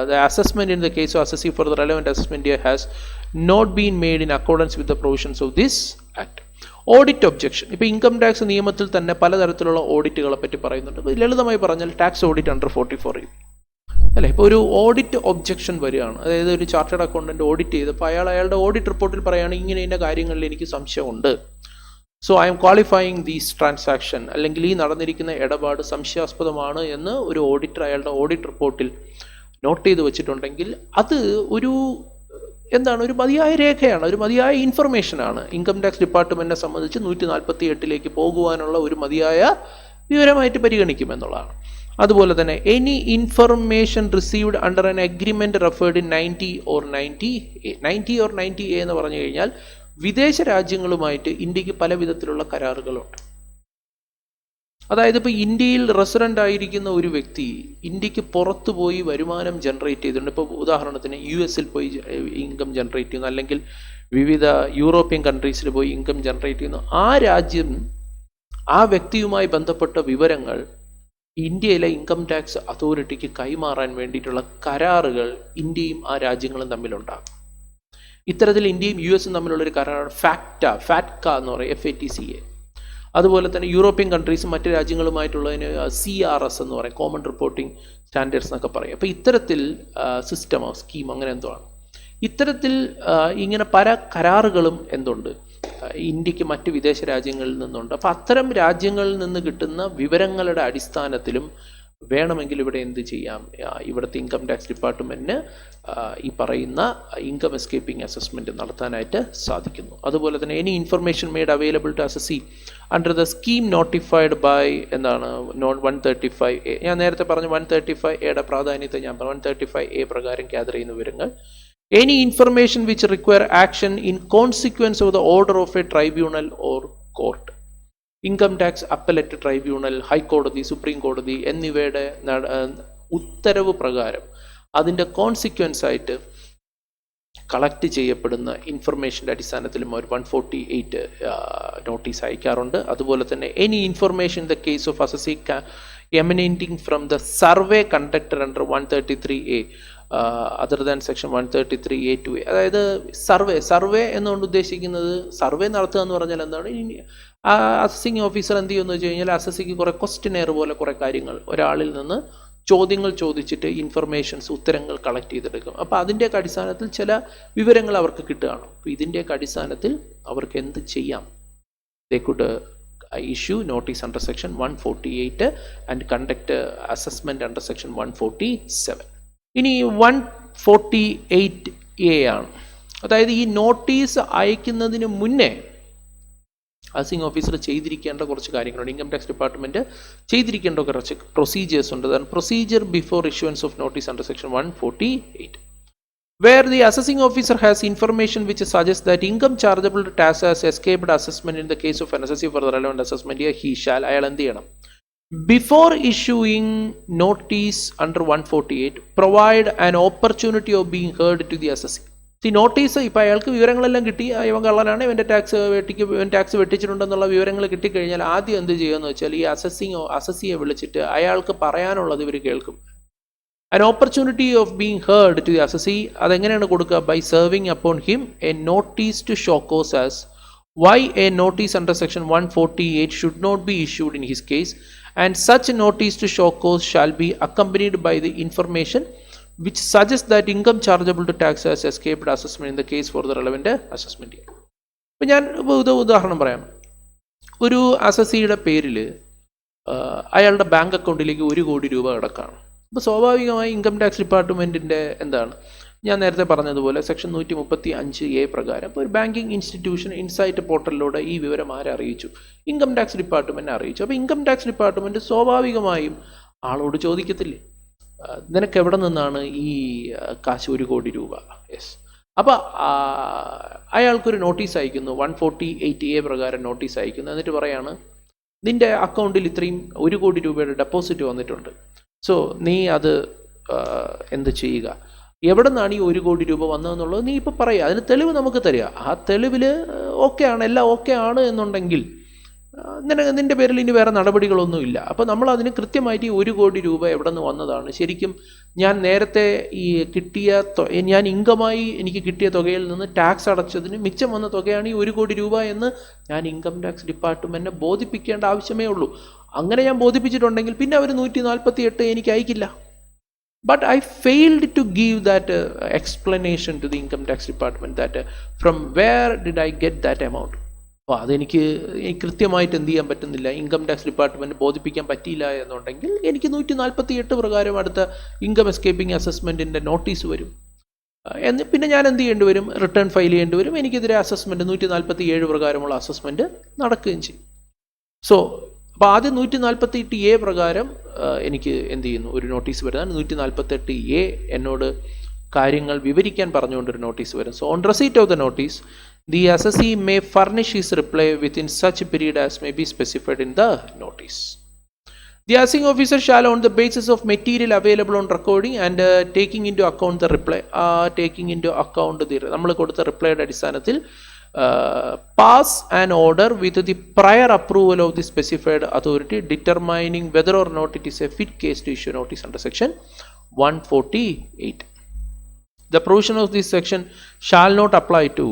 the assessment in the case of assessee for the relevant assessment year has not been made in accordance with the provisions of this act. Audit objection, ഇപ്പോൾ income tax നിയമത്തിൽ തന്നെ പലതരത്തിലുള്ള ഓഡിറ്റുകളെ പറ്റി പറയുന്നുണ്ട്. ലളിതമായി പറഞ്ഞാൽ tax audit under 44 അല്ലേ. ഇപ്പോൾ ഒരു ഓഡിറ്റ് ഒബ്ജെക്ഷൻ വരികയാണ്, അതായത് ഒരു ചാർട്ടേഡ് അക്കൗണ്ടന്റ് ഓഡിറ്റ് ചെയ്തപ്പോൾ അയാളുടെ ഓഡിറ്റ് റിപ്പോർട്ടിൽ പറയുകയാണ് ഇങ്ങനെ ഇന്ന കാര്യങ്ങളിൽ എനിക്ക് സംശയമുണ്ട്, so I M qualifying these transaction, അല്ലെങ്കിൽ ഈ നടന്നിരിക്കുന്ന ഇടപാട് സംശയാസ്പദമാണ് എന്ന് ഒരു ഓഡിറ്റർ അയാളുടെ ഓഡിറ്റ് റിപ്പോർട്ടിൽ നോട്ട് ചെയ്ത് വെച്ചിട്ടുണ്ടെങ്കിൽ അത് ഒരു ഒരു മതിയായ രേഖയാണ്, ഒരു മതിയായ ഇൻഫർമേഷനാണ്. ഇൻകം ടാക്സ് ഡിപ്പാർട്ട്മെൻറ്റിനെ സംബന്ധിച്ച് 148 പോകുവാനുള്ള ഒരു മതിയായ വിവരമായിട്ട് പരിഗണിക്കുമെന്നുള്ളതാണ്. അതുപോലെ തന്നെ any information received under an agreement referred in 90 or 90A എന്ന് പറഞ്ഞു കഴിഞ്ഞാൽ വിദേശ രാജ്യങ്ങളുമായിട്ട് ഇന്ത്യക്ക് പല വിധത്തിലുള്ള കരാറുകളുണ്ട്. അതായത് ഇപ്പോൾ ഇന്ത്യയിൽ റെസിഡൻ്റ് ആയിരിക്കുന്ന ഒരു വ്യക്തി ഇന്ത്യക്ക് പുറത്തു പോയി വരുമാനം ജനറേറ്റ് ചെയ്തിട്ടുണ്ട്. ഇപ്പോൾ ഉദാഹരണത്തിന് US പോയി ഇൻകം ജനറേറ്റ് ചെയ്യുന്നു, അല്ലെങ്കിൽ വിവിധ യൂറോപ്യൻ കൺട്രീസിൽ പോയി ഇൻകം ജനറേറ്റ് ചെയ്യുന്നു. ആ രാജ്യം ആ വ്യക്തിയുമായി ബന്ധപ്പെട്ട വിവരങ്ങൾ ഇന്ത്യയിലെ ഇൻകം ടാക്സ് അതോറിറ്റിക്ക് കൈമാറാൻ വേണ്ടിയിട്ടുള്ള കരാറുകൾ ഇന്ത്യയും ആ രാജ്യങ്ങളും തമ്മിലുണ്ടാകും. ഇത്തരത്തിൽ ഇന്ത്യയും US തമ്മിലുള്ളൊരു കരാറാണ് ഫാറ്റ്ക എന്ന് പറയും, FATCA. അതുപോലെ തന്നെ യൂറോപ്യൻ കൺട്രീസും മറ്റ് രാജ്യങ്ങളുമായിട്ടുള്ളതിന് CRS എന്ന് പറയും, കോമൺ റിപ്പോർട്ടിംഗ് സ്റ്റാൻഡേർഡ്സ് എന്നൊക്കെ പറയും. അപ്പോൾ ഇത്തരത്തിൽ സിസ്റ്റമോ സ്കീം അങ്ങനെ എന്തോ ആണ്. ഇത്തരത്തിൽ ഇങ്ങനെ പല കരാറുകളും ഇന്ത്യക്ക് മറ്റ് വിദേശ രാജ്യങ്ങളിൽ നിന്നുണ്ട്. അപ്പോൾ അത്തരം രാജ്യങ്ങളിൽ നിന്ന് കിട്ടുന്ന വിവരങ്ങളുടെ അടിസ്ഥാനത്തിലും വേണമെങ്കിൽ ഇവിടെ എന്ത് ചെയ്യാം, ഇവിടുത്തെ ഇൻകം ടാക്സ് ഡിപ്പാർട്ട്മെൻറ്റിന് ഈ പറയുന്ന ഇൻകം എസ്കേപ്പിംഗ് അസസ്മെൻറ്റ് നടത്താനായിട്ട് സാധിക്കുന്നു. അതുപോലെ തന്നെ any information made available to assessee under the scheme notified by എന്താണ് 135A. ഞാൻ നേരത്തെ പറഞ്ഞു 135A പ്രാധാന്യത്തെ ഞാൻ പറഞ്ഞു. 135A പ്രകാരം ഗ്യാദർ ചെയ്യുന്ന വിവരങ്ങൾ. Any information which require action in consequence of the order of A tribunal or court. Income tax appellate tribunal, ഹൈക്കോടതി, സുപ്രീം കോടതി എന്നിവയുടെ ഉത്തരവ് പ്രകാരം അതിൻ്റെ കോൺസിക്വൻസ് ആയിട്ട് കളക്ട് ചെയ്യപ്പെടുന്ന ഇൻഫർമേഷൻ്റെ അടിസ്ഥാനത്തിലും ഒരു 148 നോട്ടീസ് അയക്കാറുണ്ട്. അതുപോലെ തന്നെ any information the case of assessee emanating from the survey conducted under 133A other than section 133A2A. അതായത് സർവേ എന്നുകൊണ്ട് ഉദ്ദേശിക്കുന്നത്, സർവേ നടത്തുക എന്ന് പറഞ്ഞാൽ എന്താണ്, അസസിങ് ഓഫീസർ എന്ത് ചെയ്യുമെന്ന് വെച്ച് കഴിഞ്ഞാൽ അസസിക്ക് കുറേ ക്വസ്റ്റ്യനെയർ പോലെ കുറേ കാര്യങ്ങൾ ഒരാളിൽ നിന്ന് ചോദ്യങ്ങൾ ചോദിച്ചിട്ട് ഇൻഫർമേഷൻസ് ഉത്തരങ്ങൾ കളക്ട് ചെയ്തെടുക്കും. അപ്പോൾ അതിൻ്റെയൊക്കെ അടിസ്ഥാനത്തിൽ ചില വിവരങ്ങൾ അവർക്ക് കിട്ടുകയാണ്. അപ്പോൾ ഇതിൻ്റെയൊക്കെ അടിസ്ഥാനത്തിൽ അവർക്ക് എന്ത് ചെയ്യാം? they could issue notice under section 148 and conduct assessment under section 147. ഇനി 148A ആണ്. അതായത് ഈ നോട്ടീസ് അയക്കുന്നതിന് മുന്നേ ഹൗസിംഗ് ഓഫീസർ ചെയ്തിരിക്കേണ്ട കുറച്ച് കാര്യങ്ങളുണ്ട്. ഇൻകം ടാക്സ് ഡിപ്പാർട്ട്മെൻറ്റ് ചെയ്തിരിക്കേണ്ട കുറച്ച് പ്രൊസീജിയേഴ്സ് ഉണ്ട്. അതാണ് procedure before issuance of notice under section 148. Where the assessing officer has information which suggests that income chargeable to tax has escaped assessment in the case of an assessee for the relevant assessment year, he shall അയാൾ എന്ത് ചെയ്യണം? Before issuing notice under 148, provide an opportunity of being heard to the assessee. ഈ notice ഇപ്പോൾ അയാൾക്ക് വിവരങ്ങളെല്ലാം കിട്ടി, ഇവൻ കള്ളനാണ്, ഇവൻ്റെ ടാക്സ് വെട്ടിച്ചിട്ടുണ്ടെന്നുള്ള വിവരങ്ങൾ കിട്ടിക്കഴിഞ്ഞാൽ ആദ്യം എന്ത് ചെയ്യുമെന്ന് വെച്ചാൽ ഈ അസസിയെ വിളിച്ചിട്ട് അയാൾക്ക് പറയാനുള്ളത് ഇവർ കേൾക്കും. An opportunity of being heard to the assessee, അതെങ്ങനെയാണ് കൊടുക്കുക? By serving upon him a notice to show cause as why a notice under section 148 should not be issued in his case, and such notice to show cause shall be accompanied by the information which suggests that income chargeable to tax has escaped assessment in the case for the relevant assessment year. ഇപ്പോൾ ഞാൻ ഉദാഹരണം പറയാം. ഒരു അസസിയുടെ പേരിൽ അയാളുടെ bank അക്കൗണ്ടിലേക്ക് 1 കോടി രൂപ കിടക്കുകയാണ്. അപ്പോൾ സ്വാഭാവികമായി ഇൻകം ടാക്സ് ഡിപ്പാർട്ട്മെൻറ്റിൻ്റെ എന്താണ്, ഞാൻ നേരത്തെ പറഞ്ഞതുപോലെ സെക്ഷൻ 135A പ്രകാരം ഇപ്പോൾ ഒരു ബാങ്കിങ് ഇൻസ്റ്റിറ്റ്യൂഷൻ ഇൻസൈറ്റ് പോർട്ടലിലൂടെ ഈ വിവരം ആരെ അറിയിച്ചു? ഇൻകം ടാക്സ് ഡിപ്പാർട്ട്മെൻറ്റിനെ അറിയിച്ചു. അപ്പോൾ ഇൻകം ടാക്സ് ഡിപ്പാർട്ട്മെൻറ്റ് സ്വാഭാവികമായും ആളോട് ചോദിക്കത്തില്ലേ, നിനക്ക് എവിടെ നിന്നാണ് ഈ കാശ് 1 കോടി രൂപ? യെസ്. അപ്പോൾ അയാൾക്കൊരു നോട്ടീസ് അയക്കുന്നു, 148A പ്രകാരം നോട്ടീസ് അയക്കുന്നു. എന്നിട്ട് പറയാണ്, നിൻ്റെ അക്കൗണ്ടിൽ ഇത്രയും 1 കോടി രൂപയുടെ ഡെപ്പോസിറ്റ് വന്നിട്ടുണ്ട്. സോ നീ അത് എന്ത് ചെയ്യുക? എവിടെ നിന്നാണ് ഈ 1 കോടി രൂപ വന്നതെന്നുള്ളത് നീ ഇപ്പോൾ പറയുക, അതിന് തെളിവ് നമുക്ക് തരിക. ആ തെളിവിൽ ഓക്കെ ആണ്, എല്ലാം ഓക്കെ ആണ് എന്നുണ്ടെങ്കിൽ നിൻ്റെ പേരിൽ ഇനി വേറെ നടപടികളൊന്നുമില്ല. അപ്പോൾ നമ്മൾ അതിന് കൃത്യമായിട്ട് ഈ 1 കോടി രൂപ എവിടെ നിന്ന് വന്നതാണ്, ശരിക്കും ഞാൻ നേരത്തെ ഈ ഞാൻ ഇൻകമായി എനിക്ക് കിട്ടിയ തുകയിൽ നിന്ന് ടാക്സ് അടച്ചതിന് മിച്ചം വന്ന തുകയാണ് ഈ 1 കോടി രൂപ എന്ന് ഞാൻ ഇൻകം ടാക്സ് ഡിപ്പാർട്ട്മെൻറ്റിനെ ബോധിപ്പിക്കേണ്ട ആവശ്യമേ ഉള്ളൂ. അങ്ങനെ ഞാൻ ബോധിപ്പിച്ചിട്ടുണ്ടെങ്കിൽ പിന്നെ അവർ 148 എനിക്ക് അയക്കില്ല. But I failed to give that explanation to the income tax department that from where did I get that amount. അപ്പോൾ അതെനിക്ക് കൃത്യമായിട്ട് എന്ത് ചെയ്യാൻ പറ്റുന്നില്ല, ഇൻകം ടാക്സ് ഡിപ്പാർട്ട്മെൻറ്റ് ബോധിപ്പിക്കാൻ പറ്റിയില്ല എന്നുണ്ടെങ്കിൽ എനിക്ക് 148 പ്രകാരം അടുത്ത ഇൻകം എസ്കേപ്പിംഗ് അസസ്മെൻറ്റിൻ്റെ നോട്ടീസ് വരും. പിന്നെ ഞാൻ എന്ത് ചെയ്യേണ്ടി വരും? റിട്ടേൺ ഫയൽ ചെയ്യേണ്ടി വരും. എനിക്കെതിരെ അസസ്മെൻറ്റ് 147 പ്രകാരമുള്ള അസസ്മെൻറ്റ് നടക്കുകയും ചെയ്യും. സോ അപ്പോൾ ആദ്യം 148A പ്രകാരം എനിക്ക് എന്ത് ചെയ്യുന്നു, ഒരു നോട്ടീസ് വരുന്നതാണ്. 148A എന്നോട് കാര്യങ്ങൾ വിവരിക്കാൻ പറഞ്ഞുകൊണ്ടൊരു നോട്ടീസ് വരും. So on receipt of the notice the assessee may furnish his reply within such period as may be specified in the notice. The assessing officer shall, on the basis of material available on recording and taking into account the reply, നമ്മൾ കൊടുത്ത റിപ്ലൈയുടെ അടിസ്ഥാനത്തിൽ pass an order with the prior approval of the specified authority determining whether or not it is a fit case to issue notice under section 148. The provision of this section shall not apply to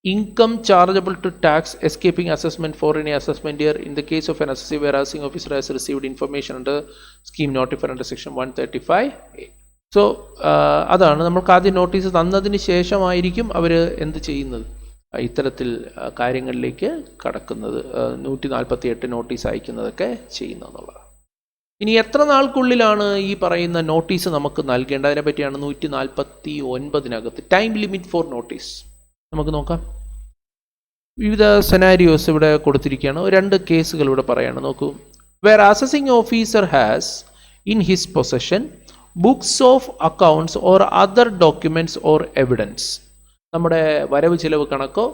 income chargeable to tax escaping assessment for any assessment year in the case of an assessee where assessing officer has received information under scheme notified under section 135A. So അതാണ് നമ്മൾക്ക് ആദ്യം notice തന്നതിന് ശേഷമായിരിക്കും അവർ എന്ത് ചെയ്യുന്നത്, ഇത്തരത്തിൽ കാര്യങ്ങളിലേക്ക് കടക്കുന്നത്, 148 നോട്ടീസ് അയക്കുന്നതൊക്കെ ചെയ്യുന്നതെന്നുള്ളത്. ഇനി എത്ര നാൾക്കുള്ളിലാണ് ഈ പറയുന്ന നോട്ടീസ് നമുക്ക് നൽകേണ്ടത്? അതിനെ പറ്റിയാണ് 149 ടൈം ലിമിറ്റ് ഫോർ നോട്ടീസ്. നമുക്ക് നോക്കാം. വിവിധ സെനാരിയോസ് ഇവിടെ കൊടുത്തിരിക്കുകയാണ്. 2 കേസുകൾ ഇവിടെ പറയാണ്. നോക്കൂ. Where assessing officer has in his possession books of accounts or other documents or evidence. നമ്മുടെ വരവ് ചിലവ് കണക്കോ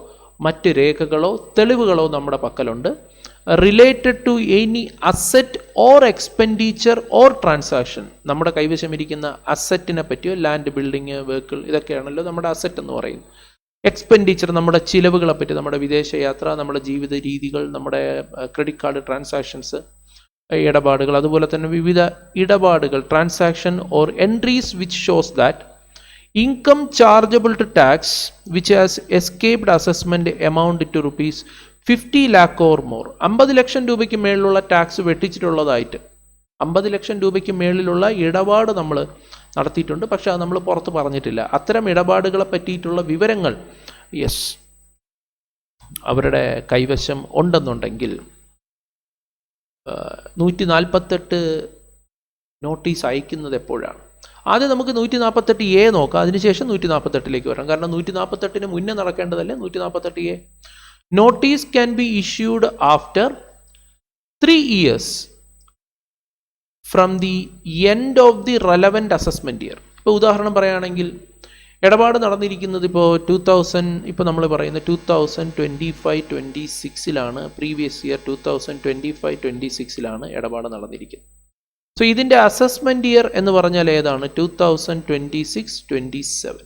മറ്റ് രേഖകളോ തെളിവുകളോ നമ്മുടെ പക്കലുണ്ട്. Related to any asset or expenditure or transaction. നമ്മുടെ കൈവശം ഇരിക്കുന്ന അസറ്റിനെ പറ്റിയോ, ലാൻഡ്, ബിൽഡിങ്, വെഹിക്കിൾ, ഇതൊക്കെയാണല്ലോ നമ്മുടെ അസറ്റ് എന്ന് പറയുന്നത്. എക്സ്പെൻഡിച്ചർ നമ്മുടെ ചിലവുകളെ പറ്റി, നമ്മുടെ വിദേശയാത്ര, നമ്മുടെ ജീവിത രീതികൾ, നമ്മുടെ ക്രെഡിറ്റ് കാർഡ് ട്രാൻസാക്ഷൻസ്, ഇടപാടുകൾ, അതുപോലെ തന്നെ വിവിധ ഇടപാടുകൾ, transaction or entries which shows that income chargeable to tax which has escaped assessment amount to rupees 50 lakh or more. 50 ലക്ഷം രൂപയ്ക്ക് മേളിലുള്ള ടാക്സ് വെട്ടിച്ചിട്ടുള്ളതായിട്ട് 50 ലക്ഷം രൂപയ്ക്ക് മേളിലുള്ള ഇടപാട് നമ്മൾ നടത്തിയിട്ടുണ്ട്. പക്ഷെ അത് നമ്മൾ പുറത്ത് പറഞ്ഞിട്ടില്ല. അത്തരം ഇടപാടുകളെ പറ്റിയിട്ടുള്ള വിവരങ്ങൾ അവരുടെ കൈവശം ഉണ്ടെന്നുണ്ടെങ്കിൽ 148 നോട്ടീസ് അയക്കുന്നത് എപ്പോഴാണ്? ആദ്യം നമുക്ക് 148A നോക്കാം, അതിനുശേഷം 148ലേക്ക് വരാം. കാരണം 148 മുന്നേ നടക്കേണ്ടതല്ലേ 148A. Notice can be issued after 3 years from the end of the relevant assessment year. ഇപ്പോൾ ഉദാഹരണം പറയുകയാണെങ്കിൽ ഇടപാട് നടന്നിരിക്കുന്നത് ഇപ്പോൾ 2000, ഇപ്പോൾ നമ്മൾ പറയുന്നത് 2025-26 പ്രീവിയസ് ഇയർ 2025-26 ഇടപാട് നടന്നിരിക്കുന്നത്. സോ ഇതിൻ്റെ അസസ്മെൻറ്റ് ഇയർ എന്ന് പറഞ്ഞാൽ ഏതാണ്? 2026-27.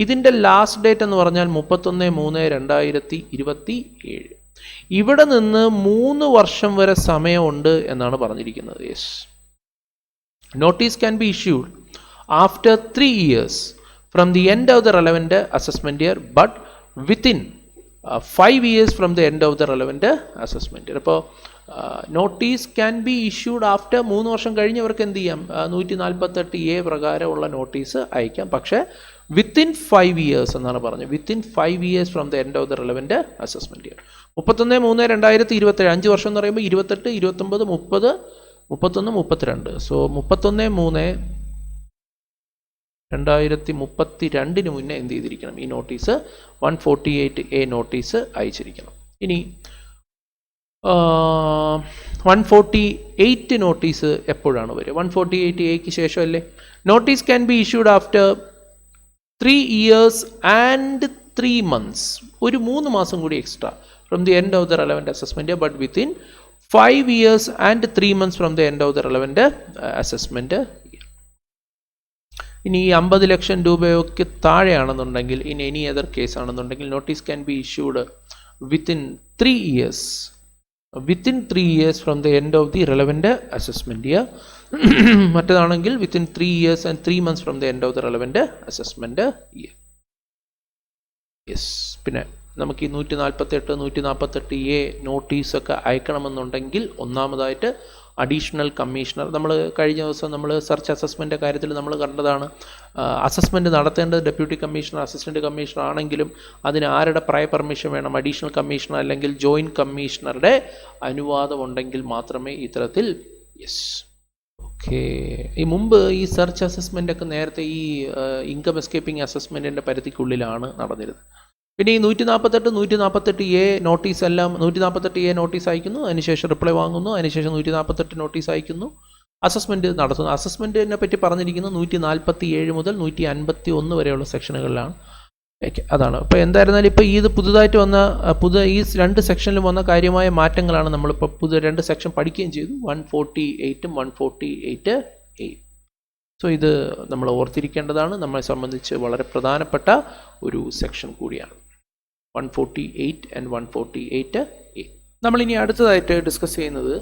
ഇതിൻ്റെ ലാസ്റ്റ് ഡേറ്റ് എന്ന് പറഞ്ഞാൽ 31/3/2027. ഇവിടെ നിന്ന് 3 വർഷം വരെ സമയമുണ്ട് എന്നാണ് പറഞ്ഞിരിക്കുന്നത്. Yes, notice can be issued after 3 years from the end of the relevant assessment year but within 5 years from the end of the relevant assessment year. അപ്പോൾ notice can be issued after 3 വർഷം കഴിഞ്ഞവർക്ക് എന്ത് ചെയ്യാം? 148A പ്രകാരമുള്ള notice അയക്കാം. പക്ഷേ within 5 years എന്നാണ് പറഞ്ഞത്. Within 5 years from the end of the relevant assessment year. 31/3/2027. 5 വർഷം എന്ന് പറയുമ്പോൾ 28, 29, 30, 31, 32. സോ 31/3/2032 മുന്നേ എന്ത് ചെയ്തിരിക്കണം? ഈ നോട്ടീസ് 148A നോട്ടീസ് അയച്ചിരിക്കണം. ഇനി 148 നോട്ടീസ് എപ്പോഴാണ് വരിക? 148A ശേഷം അല്ലേ? Notice can be issued after 3 years and 3 months. ഒരു 3 മാസം കൂടി extra from the end of the relevant assessment but within 5 years and 3 months from the end of the relevant assessment. ഇനി 50 ലക്ഷം രൂപയൊക്കെ താഴെയാണെന്നുണ്ടെങ്കിൽ, ഇൻ എനി അതർ കേസ് ആണെന്നുണ്ടെങ്കിൽ notice can be issued within 3 years. Within 3 years from the end of the relevant assessment year. മറ്റേതാണെങ്കിൽ within 3 years and 3 months from the end of the relevant assessment year. Yes, പിന്നെ നമുക്ക് ഈ 148, 148A നോട്ടീസൊക്കെ അയക്കണമെന്നുണ്ടെങ്കിൽ ഒന്നാമതായിട്ട് additional commissioner. നമ്മൾ കഴിഞ്ഞ ദിവസം നമ്മൾ search assessment കാര്യത്തിൽ നമ്മൾ കണ്ടതാണ്. അസസ്മെൻറ്റ് നടത്തേണ്ടത് ഡെപ്യൂട്ടി കമ്മീഷണർ, അസിസ്റ്റൻറ്റ് കമ്മീഷണർ ആണെങ്കിലും അതിന് ആരുടെ പ്രയർ പെർമിഷൻ വേണം? അഡീഷണൽ കമ്മീഷണർ അല്ലെങ്കിൽ ജോയിൻറ്റ് കമ്മീഷണറുടെ അനുവാദം ഉണ്ടെങ്കിൽ മാത്രമേ ഇത്തരത്തിൽ. Yes, okay. ഈ മുമ്പ് ഈ സെർച്ച് അസസ്മെൻ്റ് ഒക്കെ നേരത്തെ ഈ ഇൻകം എസ്കേപ്പിംഗ് അസസ്മെൻറ്റിൻ്റെ പരിധിക്കുള്ളിലാണ് നടന്നിരുന്നത്. പിന്നെ ഈ 148, 148A നോട്ടീസ് എല്ലാം 148A നോട്ടീസ് അയക്കുന്നു, അതിനുശേഷം റിപ്ലൈ വാങ്ങുന്നു, അതിനുശേഷം 148 നോട്ടീസ് അയക്കുന്നു, അസസ്മെൻറ്റ് നടത്തുന്നു. അസസ്മെൻറ്റിനെ പറ്റി പറഞ്ഞിരിക്കുന്നത് 147 മുതൽ 151 വരെയുള്ള സെക്ഷനുകളിലാണ്. അതാണ്. അപ്പോൾ എന്തായിരുന്നാലും ഇപ്പോൾ ഇത് പുതുതായിട്ട് വന്ന ഈ 2 സെക്ഷനിലും വന്ന കാര്യമായ മാറ്റങ്ങളാണ് നമ്മളിപ്പോൾ 2 സെക്ഷൻ പഠിക്കുകയും ചെയ്തു, 148ഉം 148A. സോ ഇത് നമ്മൾ ഓർത്തിരിക്കേണ്ടതാണ്. നമ്മളെ സംബന്ധിച്ച് വളരെ പ്രധാനപ്പെട്ട ഒരു സെക്ഷൻ കൂടിയാണ് 148 and 148A. നമ്മളിനി അടുത്തതായിട്ട് ഡിസ്കസ് ചെയ്യുന്നത്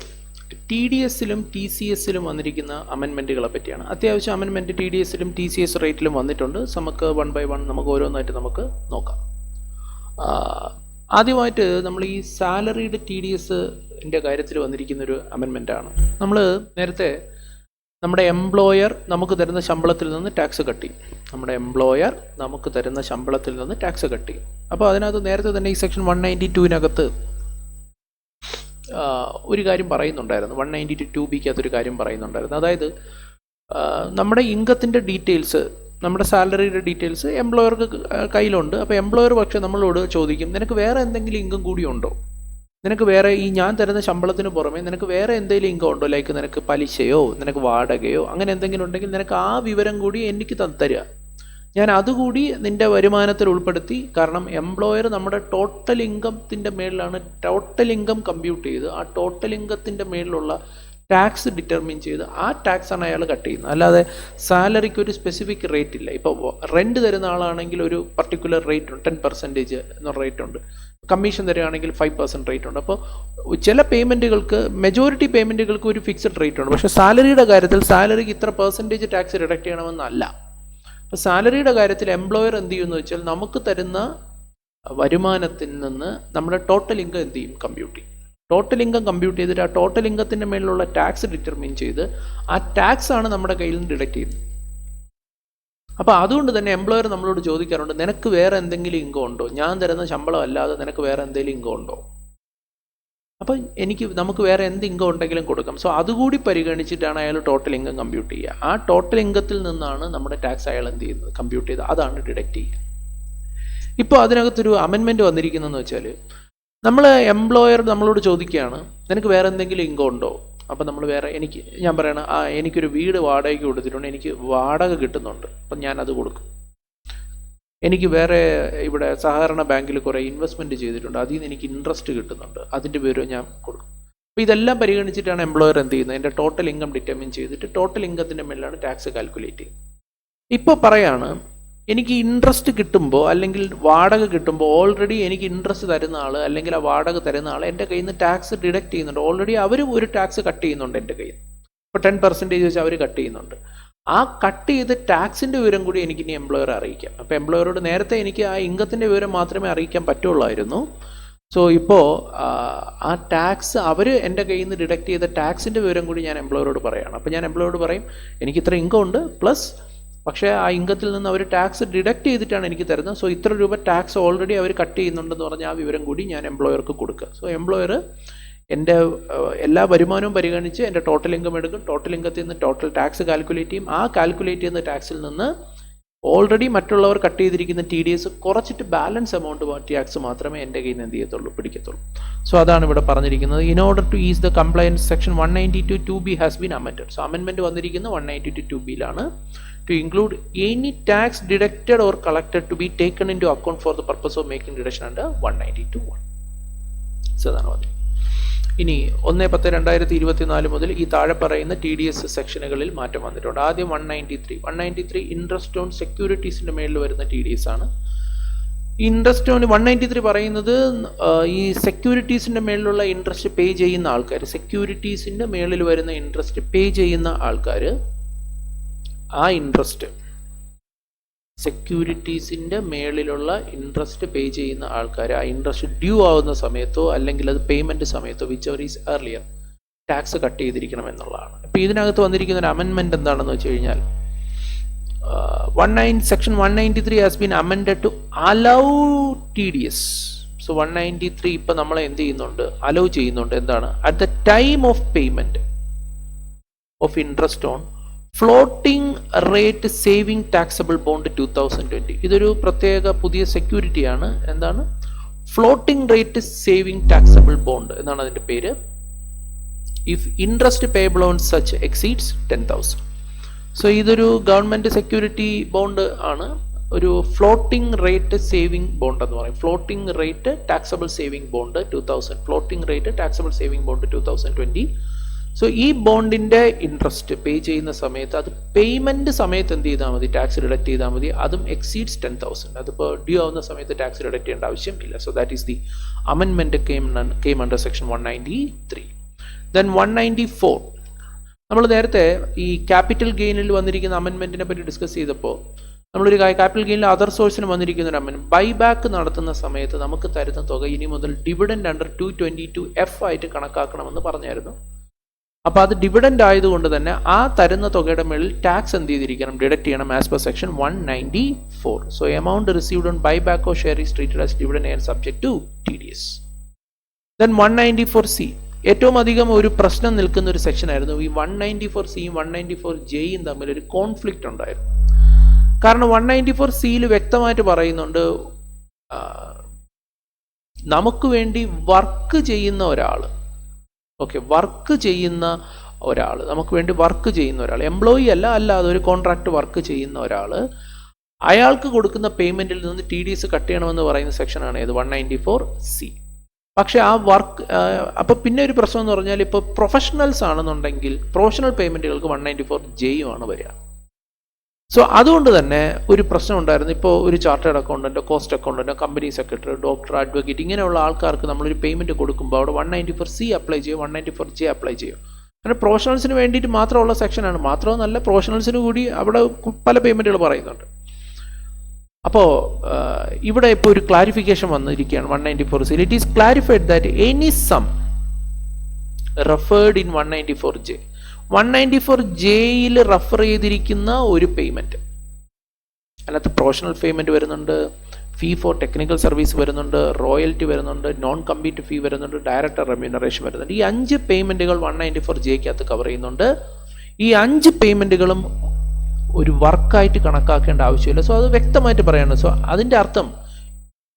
TDSലും TCSലും വന്നിരിക്കുന്ന അമെൻമെൻറ്റുകളെ പറ്റിയാണ്. അത്യാവശ്യം അമെൻമെൻറ്റ് TDSലും TCS റേറ്റിലും വന്നിട്ടുണ്ട്. നമുക്ക് 1 by 1 നമുക്ക് ഓരോന്നായിട്ട് നമുക്ക് നോക്കാം. ആദ്യമായിട്ട് നമ്മൾ ഈ സാലറീഡ് TDSൻ്റെ കാര്യത്തിൽ വന്നിരിക്കുന്നൊരു അമെൻമെൻറ്റാണ്. നമ്മൾ നേരത്തെ നമ്മുടെ എംപ്ലോയർ നമുക്ക് തരുന്ന ശമ്പളത്തിൽ നിന്ന് ടാക്സ് കട്ട് ചെയ്യും. അപ്പോൾ അതിനകത്ത് നേരത്തെ തന്നെ ഈ സെക്ഷൻ 192-നകത്ത് ഒരു കാര്യം പറയുന്നുണ്ടായിരുന്നു. 192B ഒരു കാര്യം പറയുന്നുണ്ടായിരുന്നു. അതായത് നമ്മുടെ ഇൻകത്തിൻ്റെ ഡീറ്റെയിൽസ്, നമ്മുടെ സാലറിയുടെ ഡീറ്റെയിൽസ് എംപ്ലോയർക്ക് കയ്യിലുണ്ട്. അപ്പോൾ എംപ്ലോയർ പക്ഷേ നമ്മളോട് ചോദിക്കും, നിനക്ക് വേറെ എന്തെങ്കിലും ഇൻകം കൂടി ഉണ്ടോ, നിനക്ക് വേറെ ഈ ഞാൻ തരുന്ന ശമ്പളത്തിന് പുറമെ നിനക്ക് വേറെ എന്തെങ്കിലും ഇൻകം ഉണ്ടോ, ലൈക്ക് നിനക്ക് പലിശയോ നിനക്ക് വാടകയോ അങ്ങനെ എന്തെങ്കിലും ഉണ്ടെങ്കിൽ നിനക്ക് ആ വിവരം കൂടി എനിക്ക് തരിക, ഞാൻ അതുകൂടി നിൻ്റെ വരുമാനത്തിൽ ഉൾപ്പെടുത്തി. കാരണം എംപ്ലോയർ നമ്മുടെ ടോട്ടൽ ഇൻകത്തിൻ്റെ മേളിലാണ് ടോട്ടൽ ഇൻകം കമ്പ്യൂട്ട് ചെയ്ത് ആ ടോട്ടൽ ഇൻകത്തിൻ്റെ മേളിലുള്ള ടാക്സ് ഡിറ്റർമിൻ ചെയ്ത് ആ ടാക്സാണ് അയാൾ കട്ട് ചെയ്യുന്നത്. അല്ലാതെ സാലറിക്ക് ഒരു സ്പെസിഫിക് റേറ്റ് ഇല്ല. ഇപ്പോൾ റെൻറ്റ് തരുന്ന ആളാണെങ്കിൽ ഒരു പർട്ടിക്കുലർ റേറ്റ് ഉണ്ട്, 10% എന്നൊരു റേറ്റ് ഉണ്ട്. കമ്മീഷൻ തരികയാണെങ്കിൽ 5% റേറ്റ് ഉണ്ട്. അപ്പോൾ ചില പേയ്മെൻറ്റുകൾക്ക്, മെജോറിറ്റി പേയ്മെൻറ്റുകൾക്ക് ഒരു ഫിക്സഡ് റേറ്റ് ഉണ്ട്. പക്ഷേ സാലറിയുടെ കാര്യത്തിൽ സാലറിക്ക് ഇത്ര പെർസെൻറ്റേജ് ടാക്സ് റിഡക്ട് ചെയ്യണമെന്നല്ല. അപ്പോൾ സാലറിയുടെ കാര്യത്തിൽ എംപ്ലോയർ എന്ത് ചെയ്യുമെന്ന് വെച്ചാൽ നമുക്ക് തരുന്ന വരുമാനത്തിൽ നിന്ന് നമ്മുടെ ടോട്ടൽ ഇൻകം എന്ത് ചെയ്യും, കമ്പ്യൂട്ട് ചെയ്യും. ടോട്ടൽ ഇൻകം കമ്പ്യൂട്ട് ചെയ്തിട്ട് ആ ടോട്ടൽ ഇൻകത്തിൻ്റെ മേലുള്ള ടാക്സ് ഡിറ്റർമിൻ ചെയ്ത് ആ ടാക്സ് ആണ് നമ്മുടെ കയ്യിൽ നിന്ന് ഡിഡക്ട് ചെയ്യുന്നത്. അപ്പോൾ അതുകൊണ്ട് തന്നെ എംപ്ലോയർ നമ്മളോട് ചോദിക്കാറുണ്ട്, നിനക്ക് വേറെ എന്തെങ്കിലും ഇൻകം ഉണ്ടോ, ഞാൻ തരുന്ന ശമ്പളം അല്ലാതെ നിനക്ക് വേറെ എന്തെങ്കിലും ഇൻകം ഉണ്ടോ. അപ്പം നമുക്ക് വേറെ എന്ത് ഇൻകം ഉണ്ടെങ്കിലും കൊടുക്കാം. സോ അതുകൂടി പരിഗണിച്ചിട്ടാണ് അയാൾ ടോട്ടൽ ഇൻകം കമ്പ്യൂട്ട് ചെയ്യുക. ആ ടോട്ടൽ ഇൻകത്തിൽ നിന്നാണ് നമ്മുടെ ടാക്സ് അയാൾ എന്ത് ചെയ്യുന്നത്, കമ്പ്യൂട്ട് ചെയ്ത് അതാണ് ഡിഡക്റ്റ് ചെയ്യുക. ഇപ്പോൾ അതിനകത്തൊരു അമെൻമെൻറ്റ് വന്നിരിക്കുന്നതെന്ന് വെച്ചാൽ, നമ്മൾ എംപ്ലോയർ നമ്മളോട് ചോദിക്കുകയാണ്, നിനക്ക് വേറെ എന്തെങ്കിലും ഇൻകം ഉണ്ടോ. അപ്പം നമ്മൾ ഞാൻ പറയണം, എനിക്കൊരു വീട് വാടകയ്ക്ക് കൊടുത്തിട്ടുണ്ട്, എനിക്ക് വാടക കിട്ടുന്നുണ്ട്, അപ്പം ഞാനത് കൊടുക്കും. എനിക്ക് വേറെ ഇവിടെ സഹകരണ ബാങ്കിൽ കുറേ ഇൻവെസ്റ്റ്മെൻറ്റ് ചെയ്തിട്ടുണ്ട്, അതിൽ നിന്ന് എനിക്ക് ഇൻട്രസ്റ്റ് കിട്ടുന്നുണ്ട്, അതിൻ്റെ പേരും ഞാൻ കൊടുക്കും. അപ്പോൾ ഇതെല്ലാം പരിഗണിച്ചിട്ടാണ് എംപ്ലോയർ എന്ത് ചെയ്യുന്നത്, എൻ്റെ ടോട്ടൽ ഇൻകം ഡിറ്റർമിൻ ചെയ്തിട്ട് ടോട്ടൽ ഇൻകത്തിൻ്റെ മേലാണ് ടാക്സ് കാൽക്കുലേറ്റ് ചെയ്യുന്നത്. ഇപ്പോൾ പറയാണ്, എനിക്ക് ഇൻട്രസ്റ്റ് കിട്ടുമ്പോൾ അല്ലെങ്കിൽ വാടക കിട്ടുമ്പോൾ ഓൾറെഡി എനിക്ക് ഇൻട്രസ്റ്റ് തരുന്ന ആൾ അല്ലെങ്കിൽ ആ വാടക തരുന്ന ആൾ എൻ്റെ കയ്യിൽ നിന്ന് ടാക്സ് ഡിഡക്ട് ചെയ്യുന്നുണ്ട്. ഓൾറെഡി അവർ ഒരു ടാക്സ് കട്ട് ചെയ്യുന്നുണ്ട് എൻ്റെ കയ്യിൽ നിന്ന്. ഇപ്പോൾ 10% വെച്ച് അവർ കട്ട് ചെയ്യുന്നുണ്ട്. ആ കട്ട് ചെയ്ത് ടാക്സിൻ്റെ വിവരം കൂടി എനിക്കിനി എംപ്ലോയറെ അറിയിക്കാം. അപ്പോൾ എംപ്ലോയറോട് നേരത്തെ എനിക്ക് ആ ഇൻകത്തിൻ്റെ വിവരം മാത്രമേ അറിയിക്കാൻ പറ്റുള്ളായിരുന്നു. സോ ഇപ്പോൾ ആ ടാക്സ് അവർ എൻ്റെ കയ്യിൽ നിന്ന് ഡിഡക്ട് ചെയ്ത ടാക്സിൻ്റെ വിവരം കൂടി ഞാൻ എംപ്ലോയറോട് പറയുകയാണ്. അപ്പോൾ ഞാൻ എംപ്ലോയറോട് പറയും, എനിക്ക് ഇത്ര ഇൻകം ഉണ്ട്, പ്ലസ് പക്ഷേ ആ ഇൻകത്തിൽ നിന്ന് അവർ ടാക്സ് ഡിഡക്ട് ചെയ്തിട്ടാണ് എനിക്ക് തരുന്നത്. സോ ഇത്ര രൂപ ടാക്സ് ഓൾറെഡി അവർ കട്ട് ചെയ്യുന്നുണ്ടെന്ന് പറഞ്ഞാൽ ആ വിവരം കൂടി ഞാൻ എംപ്ലോയർക്ക് കൊടുക്കുക. സോ എംപ്ലോയർ എൻ്റെ എല്ലാ വരുമാനവും പരിഗണിച്ച് എൻ്റെ ടോട്ടൽ ഇൻകം എടുക്കും. ടോട്ടൽ ഇൻകത്തിൽ നിന്ന് ടോട്ടൽ ടാക്സ് കാൽക്കുലേറ്റ് ചെയ്യും. ആ കാൽക്കുലേറ്റ് ചെയ്യുന്ന ടാക്സിൽ നിന്ന് ഓൾറെഡി മറ്റുള്ളവർ കട്ട് ചെയ്തിരിക്കുന്ന TDS കുറച്ചിട്ട് ബാലൻസ് എമൗണ്ട് ടാക്സ് മാത്രമേ എൻ്റെ കയ്യിൽ നിന്ന് എന്ത് ചെയ്യത്തുള്ളൂ, പിടിക്കത്തുള്ളൂ. സോ അതാണ് ഇവിടെ പറഞ്ഞിരിക്കുന്നത്. In order two is the compliance section 192(2)B has been amended. So amendment വന്നിരിക്കുന്നത് 192(2)B to include any tax deducted or collected to be taken into account for the purpose of making deduction under 192(1). So അതാണ് പറഞ്ഞത്. ഇനി 1/10/2024 മുതൽ ഈ താഴെ പറയുന്ന TDS സെക്ഷനുകളിൽ മാറ്റം വന്നിട്ടുണ്ട്. ആദ്യം 193 ഇൻട്രസ്റ്റ് ഓൺ സെക്യൂരിറ്റീസിൻ്റെ മേളിൽ വരുന്ന TDS ആണ്. ഇൻട്രസ്റ്റ് ഓൺ 193 പറയുന്നത് ഈ സെക്യൂരിറ്റീസിൻ്റെ മേളിലുള്ള ഇൻട്രസ്റ്റ് പേ ചെയ്യുന്ന ആൾക്കാർ, സെക്യൂരിറ്റീസിൻ്റെ മേളിൽ വരുന്ന ഇൻട്രസ്റ്റ് പേ ചെയ്യുന്ന ആൾക്കാർ, ആ ഇൻട്രസ്റ്റ് സെക്യൂരിറ്റീസിൻ്റെ മേളിലുള്ള ഇൻട്രസ്റ്റ് പേ ചെയ്യുന്ന ആൾക്കാർ ആ ഇൻട്രസ്റ്റ് ഡ്യൂ ആവുന്ന സമയത്തോ അല്ലെങ്കിൽ അത് പേയ്മെൻറ്റ് സമയത്തോ which ever is earlier tax cut ചെയ്തിരിക്കണം എന്നുള്ളതാണ്. ഇപ്പോൾ ഇതിനകത്ത് വന്നിരിക്കുന്ന ഒരു അമെൻമെൻറ്റ് എന്താണെന്ന് വെച്ച് കഴിഞ്ഞാൽ, section 193 has been amended to allow TDS. So 193 ഇപ്പം നമ്മളെ എന്ത് ചെയ്യുന്നുണ്ട്, അലൗ ചെയ്യുന്നുണ്ട്. എന്താണ്, at the time of payment of interest on floating rate saving taxable bond 2020. ഇതൊരു പ്രത്യേക പുതിയ സെക്യൂരിറ്റിയാണ്. എന്താണ്, floating rate saving taxable bond എന്നാണ് അതിൻ്റെ പേര്. If interest payable on such exceeds 10,000. So ഇതൊരു ഗവൺമെൻറ് സെക്യൂരിറ്റി ബോണ്ട് ആണ്. ഒരു ഫ്ലോട്ടിംഗ് റേറ്റ് സേവിംഗ് ബോണ്ട് എന്ന് പറയും. Floating rate taxable saving bond 2000. Floating rate taxable saving bond 2020. So ഈ ബോണ്ടിൻ്റെ ഇൻട്രസ്റ്റ് പേ ചെയ്യുന്ന സമയത്ത് അത് പേയ്മെൻറ്റ് സമയത്ത് എന്ത് ചെയ്താൽ മതി, ടാക്സ് ഡിഡക്ട് ചെയ്താൽ മതി. അതും എക്സീഡ്സ് 10,000. അതിപ്പോൾ ഡ്യൂ ആവുന്ന സമയത്ത് ടാക്സ് ഡിഡക്ട് ചെയ്യേണ്ട ആവശ്യമില്ല. So that is the amendment came under section 193. Then 194 നമ്മൾ നേരത്തെ ഈ ക്യാപിറ്റൽ ഗെയിനിൽ വന്നിരിക്കുന്ന അമെൻമെൻറ്റിനെ പറ്റി ഡിസ്കസ് ചെയ്തപ്പോൾ നമ്മളൊരു ക്യാപിറ്റൽ ഗെയിനിൽ അതർ സോഴ്സിന് വന്നിരിക്കുന്ന ഒരു അമെൻമെൻറ്റ്, ബൈബാക്ക് നടത്തുന്ന സമയത്ത് നമുക്ക് തരുന്ന തുക ഇനി മുതൽ ഡിവിഡൻഡ് അണ്ടർ 222(f) ആയിട്ട് കണക്കാക്കണമെന്ന് പറഞ്ഞായിരുന്നു. അപ്പോൾ അത് ഡിവിഡൻഡ് ആയതുകൊണ്ട് തന്നെ ആ തരുന്ന തുകയുടെ മേളിൽ ടാക്സ് എന്ത് ചെയ്തിരിക്കണം, ഡിഡക്ട് ചെയ്യണം as per section 194. So amount received on buyback or share is treated as dividend and subject to TDS. Then 194C ഏറ്റവും അധികം ഒരു പ്രശ്നം നിൽക്കുന്ന ഒരു സെക്ഷൻ ആയിരുന്നു. ഈ 194C-യും 194J-യും തമ്മിൽ ഒരു കോൺഫ്ലിക്റ്റ് ഉണ്ടായിരുന്നു. കാരണം 194C-യിൽ വ്യക്തമായിട്ട് പറയുന്നുണ്ട്, നമുക്ക് വേണ്ടി വർക്ക് ചെയ്യുന്ന ഒരാൾ, നമുക്ക് വേണ്ടി വർക്ക് ചെയ്യുന്ന ഒരാൾ, എംപ്ലോയി അല്ലാതെ ഒരു കോൺട്രാക്ട് വർക്ക് ചെയ്യുന്ന ഒരാൾ, അയാൾക്ക് കൊടുക്കുന്ന പേയ്മെന്റിൽ നിന്ന് TDS കട്ട് ചെയ്യണമെന്ന് പറയുന്ന സെക്ഷനാണ് ഏത്? 194C. പക്ഷെ ആ വർക്ക് അപ്പോൾ പിന്നെ ഒരു പ്രശ്നം എന്ന് പറഞ്ഞാൽ, ഇപ്പോൾ പ്രൊഫഷണൽസ് ആണെന്നുണ്ടെങ്കിൽ പ്രൊഫഷണൽ പേയ്മെന്റുകൾക്ക് 194J-യും ആണ് വരിക. സോ അതുകൊണ്ട് തന്നെ ഒരു പ്രശ്നം ഉണ്ടായിരുന്നു. ഇപ്പോൾ ഒരു ചാർട്ടേഡ് അക്കൗണ്ടന്റോ, കോസ്റ്റ് അക്കൗണ്ടന്റോ, കമ്പനി സെക്രട്ടറി, ഡോക്ടർ, അഡ്വക്കേറ്റ്, ഇങ്ങനെയുള്ള ആൾക്കാർക്ക് നമ്മളൊരു പേയ്മെന്റ് കൊടുക്കുമ്പോൾ അവിടെ 194C അപ്ലൈ ചെയ്യും, 194J അപ്ലൈ ചെയ്യും. അങ്ങനെ പ്രൊഫഷണൽസിന് വേണ്ടിയിട്ട് മാത്രമുള്ള സെക്ഷനാണ്. മാത്രമല്ല പ്രൊഫഷണൽസിന് കൂടി അവിടെ പല പേയ്മെന്റുകൾ പറയുന്നുണ്ട്. അപ്പോൾ ഇവിടെ ഇപ്പോൾ ഒരു ക്ലാരിഫിക്കേഷൻ വന്നിരിക്കുകയാണ് 194C. It is clarified that any sum referred in 194J, 194Jയിൽ റെഫർ ചെയ്തിരിക്കുന്ന ഒരു പേയ്മെന്റ്, അതിനകത്ത് പ്രൊഫഷണൽ പേയ്മെന്റ് വരുന്നുണ്ട്, ഫീ ഫോർ ടെക്നിക്കൽ സർവീസ് വരുന്നുണ്ട്, റോയൽറ്റി വരുന്നുണ്ട്, നോൺ കമ്പീറ്റ് ഫീ വരുന്നുണ്ട്, ഡയറക്ടർ റെമ്യൂണറേഷൻ വരുന്നുണ്ട്. ഈ 5 പേയ്മെന്റുകൾ 194Jക്കകത്ത് കവർ ചെയ്യുന്നുണ്ട്. ഈ 5 പേയ്മെന്റുകളും ഒരു വർക്കായിട്ട് കണക്കാക്കേണ്ട ആവശ്യമില്ല. സോ അത് വ്യക്തമായിട്ട് പറയാണ്. സോ അതിൻ്റെ അർത്ഥം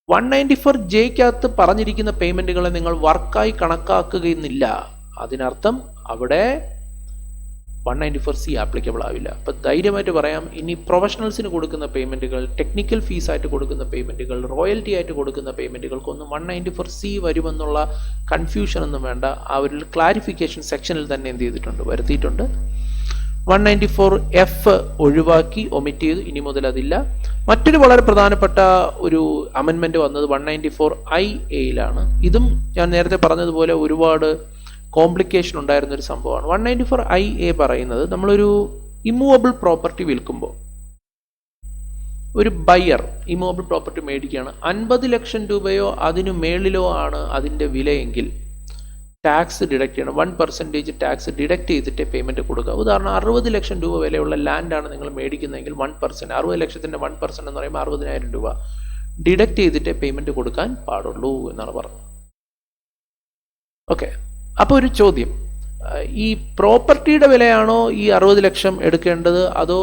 194Jക്കകത്ത് പറഞ്ഞിരിക്കുന്ന പേയ്മെന്റുകളെ നിങ്ങൾ വർക്കായി കണക്കാക്കുകയെന്നില്ല. അതിനർത്ഥം അവിടെ 194C ആപ്ലിക്കബിൾ ആവില്ല. അപ്പം ധൈര്യമായിട്ട് പറയാം, ഇനി പ്രൊഫഷണൽസിന് കൊടുക്കുന്ന പേയ്മെന്റുകൾ, ടെക്നിക്കൽ ഫീസ് ആയിട്ട് കൊടുക്കുന്ന പേയ്മെന്റുകൾ, റോയൽറ്റി ആയിട്ട് കൊടുക്കുന്ന പേയ്മെന്റുകൾക്കൊന്നും 194C വരുമെന്നുള്ള കൺഫ്യൂഷൻ ഒന്നും വേണ്ട. ആ ഒരു ക്ലാരിഫിക്കേഷൻ സെക്ഷനിൽ തന്നെ എന്ത് ചെയ്തിട്ടുണ്ട്, വരുത്തിയിട്ടുണ്ട്. 194F ഒഴിവാക്കി, ഒമിറ്റ് ചെയ്തു. ഇനി മുതൽ അതില്ല. മറ്റൊരു വളരെ പ്രധാനപ്പെട്ട ഒരു അമെൻമെന്റ് വന്നത് 194IA-യിലാണ്. ഇതും ഞാൻ നേരത്തെ പറഞ്ഞതുപോലെ ഒരുപാട് കോംപ്ലിക്കേഷൻ ഉണ്ടായിരുന്ന ഒരു സംഭവമാണ്. 194IA പറയുന്നത്, നമ്മളൊരു ഇമ്മൂവബിൾ പ്രോപ്പർട്ടി വിൽക്കുമ്പോൾ ഒരു ബയർ ഇമ്മൂവബിൾ പ്രോപ്പർട്ടി മേടിക്കുകയാണ്, 50 ലക്ഷം രൂപയോ അതിനു മേളിലോ ആണ് അതിൻ്റെ വിലയെങ്കിൽ ടാക്സ് ഡിഡക്ട് ചെയ്യണം. 1% ടാക്സ് ഡിഡക്ട് ചെയ്തിട്ട് പേയ്മെന്റ് കൊടുക്കുക. ഉദാഹരണം 60 ലക്ഷം രൂപ വിലയുള്ള ലാൻഡാണ് നിങ്ങൾ മേടിക്കുന്നതെങ്കിൽ 1%, 60 ലക്ഷത്തിൻ്റെ 1% എന്ന് പറയുമ്പോൾ 60,000 രൂപ ഡിഡക്ട് ചെയ്തിട്ട് പേയ്മെന്റ് കൊടുക്കാൻ പാടുള്ളൂ എന്നാണ് പറഞ്ഞത്. ഓക്കെ, അപ്പോൾ ഒരു ചോദ്യം, ഈ പ്രോപ്പർട്ടിയുടെ വിലയാണോ ഈ 60 ലക്ഷം എടുക്കേണ്ടത്, അതോ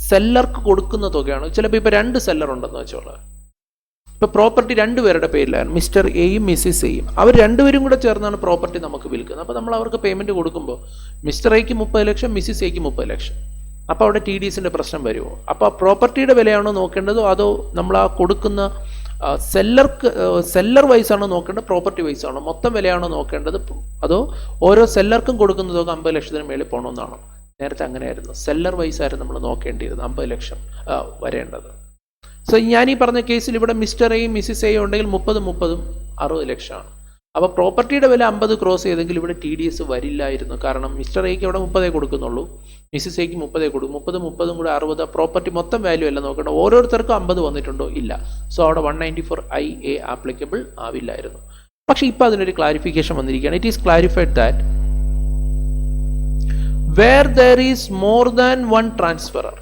സെല്ലർക്ക് കൊടുക്കുന്ന തുകയാണോ? ചിലപ്പോൾ ഇപ്പോൾ 2 സെല്ലർ ഉണ്ടെന്ന് വെച്ചോളാം. ഇപ്പോൾ പ്രോപ്പർട്ടി 2 പേരുടെ പേരിലാണ്, മിസ്റ്റർ എയും മിസ്സിസ് എയും. അവർ 2 പേരും കൂടെ ചേർന്നാണ് പ്രോപ്പർട്ടി നമുക്ക് വിൽക്കുന്നത്. അപ്പോൾ നമ്മൾ അവർക്ക് പേയ്മെന്റ് കൊടുക്കുമ്പോൾ മിസ്റ്റർ എക്ക് 30 ലക്ഷം, മിസ്സിസ് എക്ക് 30 ലക്ഷം. അപ്പോൾ അവിടെ TDSന്റെ പ്രശ്നം വരുമോ? അപ്പോൾ പ്രോപ്പർട്ടിയുടെ വിലയാണോ നോക്കേണ്ടതോ, അതോ നമ്മൾ ആ കൊടുക്കുന്ന സെല്ലർ വൈസ് ആണോ നോക്കേണ്ടത്, പ്രോപ്പർട്ടി വൈസ് ആണോ, മൊത്തം വിലയാണോ നോക്കേണ്ടത്, അതോ ഓരോ സെല്ലർക്കും കൊടുക്കുന്ന തുക 50 ലക്ഷത്തിന് മേളിൽ പോകണമെന്നാണോ? നേരത്തെ അങ്ങനെയായിരുന്നു, സെല്ലർ വൈസ് ആയിരുന്നു നമ്മൾ നോക്കേണ്ടിയിരുന്നത്, 50 ലക്ഷം വരേണ്ടത്. സോ ഞാൻ ഈ പറഞ്ഞ കേസിൽ ഇവിടെ മിസ്റ്റർ എയും മിസ്സിസ് എയും ഉണ്ടെങ്കിൽ 30 60 ലക്ഷമാണ്. അപ്പോൾ പ്രോപ്പർട്ടിയുടെ വില 50 ക്രോസ് ചെയ്തെങ്കിൽ ഇവിടെ TDS വരില്ലായിരുന്നു. കാരണം മിസ്റ്റർ എക്ക് അവിടെ 30 കൊടുക്കുന്നുള്ളൂ, മിസ്സിസ് എക്ക് 30 കൊടുക്കും. 30 കൂടെ 60, പ്രോപ്പർട്ടി മൊത്തം വാല്യൂ അല്ല നോക്കണം, ഓരോരുത്തർക്കും 50 വന്നിട്ടുണ്ടോ? ഇല്ല. സോ അവിടെ 194IA ആപ്ലിക്കബിൾ ആവില്ലായിരുന്നു. പക്ഷെ ഇപ്പോൾ അതിനൊരു ക്ലാരിഫിക്കേഷൻ വന്നിരിക്കുകയാണ്. It is clarified that where there is more than one transferor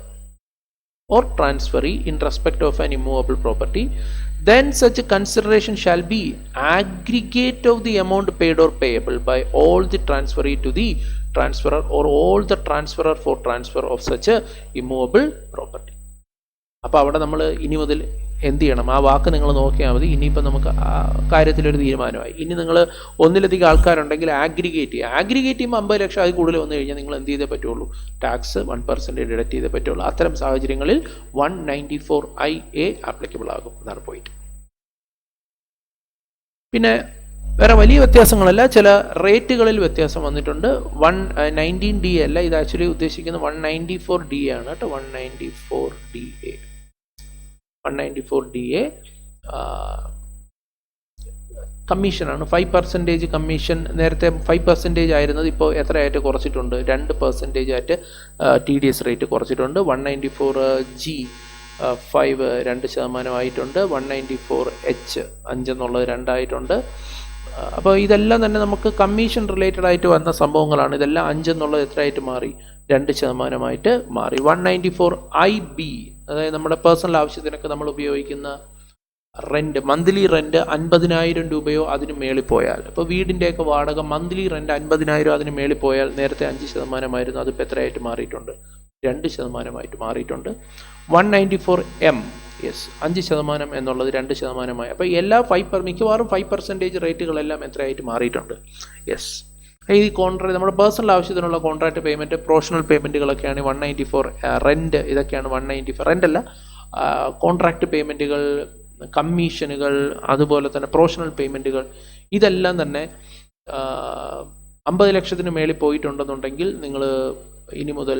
or transferee in respect of an immovable property, then such a consideration shall be aggregate of the amount paid or payable by all the transferee to the transferor or all the transferor for transfer of such a immovable property. അപ്പോൾ അവിടെ നമ്മൾ ഇനി മുതൽ എന്ത് ചെയ്യണം? ആ വാക്ക് നിങ്ങൾ നോക്കിയാൽ മതി. ഇനിയിപ്പോൾ നമുക്ക് ആ കാര്യത്തിലൊരു തീരുമാനമായി. ഇനി നിങ്ങൾ ഒന്നിലധികം ആൾക്കാരുണ്ടെങ്കിൽ ആഗ്രിഗേറ്റ് ചെയ്യുമ്പോൾ 50 ലക്ഷം അതിൽ കൂടുതൽ വന്നു കഴിഞ്ഞാൽ നിങ്ങൾ എന്ത് ചെയ്തേ പറ്റുള്ളൂ? ടാക്സ് 1% ഡിഡക്ട് ചെയ്തേ പറ്റുള്ളൂ. അത്തരം സാഹചര്യങ്ങളിൽ 194IA ആപ്ലിക്കബിൾ ആകും എന്നാണ് പോയിന്റ്. പിന്നെ വേറെ വലിയ വ്യത്യാസങ്ങളല്ല, ചില റേറ്റുകളിൽ വ്യത്യാസം വന്നിട്ടുണ്ട്. 119D അല്ല, ഇത് ആക്ച്വലി ഉദ്ദേശിക്കുന്നത് 194D ആണ് കേട്ടോ. 194DA കമ്മീഷനാണ്. 5% കമ്മീഷൻ. നേരത്തെ 5% ആയിരുന്നത് ഇപ്പോൾ എത്രയായിട്ട് കുറച്ചിട്ടുണ്ട്? 2% ആയിട്ട് TDS റേറ്റ് കുറച്ചിട്ടുണ്ട്. 194G 2% ആയിട്ടുണ്ട്. 194H 5 എന്നുള്ളത് 2 ആയിട്ടുണ്ട്. അപ്പോൾ ഇതെല്ലാം തന്നെ നമുക്ക് കമ്മീഷൻ റിലേറ്റഡ് ആയിട്ട് വന്ന സംഭവങ്ങളാണ്. ഇതെല്ലാം 5 എന്നുള്ളത് എത്രയായിട്ട് മാറി? 2% മാറി. 194IB, അതായത് നമ്മുടെ പേഴ്സണൽ ആവശ്യത്തിനൊക്കെ നമ്മൾ ഉപയോഗിക്കുന്ന റെൻറ്റ്, മന്ത്ലി റെൻറ്റ് 50,000 രൂപയോ അതിന് മേളിൽ പോയാൽ, ഇപ്പോൾ വീടിൻ്റെയൊക്കെ വാടക മന്ത്ലി റെൻറ്റ് 50,000 അതിന് മേളിൽ പോയാൽ, നേരത്തെ 5% അതിപ്പോൾ എത്രയായിട്ട് മാറിയിട്ടുണ്ട്? 2% മാറിയിട്ടുണ്ട്. 194M, യെസ്, 5% എന്നുള്ളത് 2%. അപ്പോൾ എല്ലാ മിക്കവാറും 5% റേറ്റുകളെല്ലാം എത്രയായിട്ട് മാറിയിട്ടുണ്ട്? യെസ്. ഈ കോൺട്രാക്ട് നമ്മുടെ പേഴ്സണൽ ആവശ്യത്തിനുള്ള കോൺട്രാക്ട് പേയ്മെൻറ്റ്, പ്രൊഫഷണൽ പേയ്മെൻറ്റുകളൊക്കെയാണ് 194. റെൻറ്റ് ഇതൊക്കെയാണ് 194. റെൻ്റല്ല, കോൺട്രാക്ട് പേയ്മെൻറ്റുകൾ, കമ്മീഷനുകൾ, അതുപോലെ തന്നെ പ്രൊഫഷണൽ പേയ്മെൻറ്റുകൾ, ഇതെല്ലാം തന്നെ 50 ലക്ഷത്തിന് മേളിൽ പോയിട്ടുണ്ടെന്നുണ്ടെങ്കിൽ നിങ്ങൾ ഇനി മുതൽ,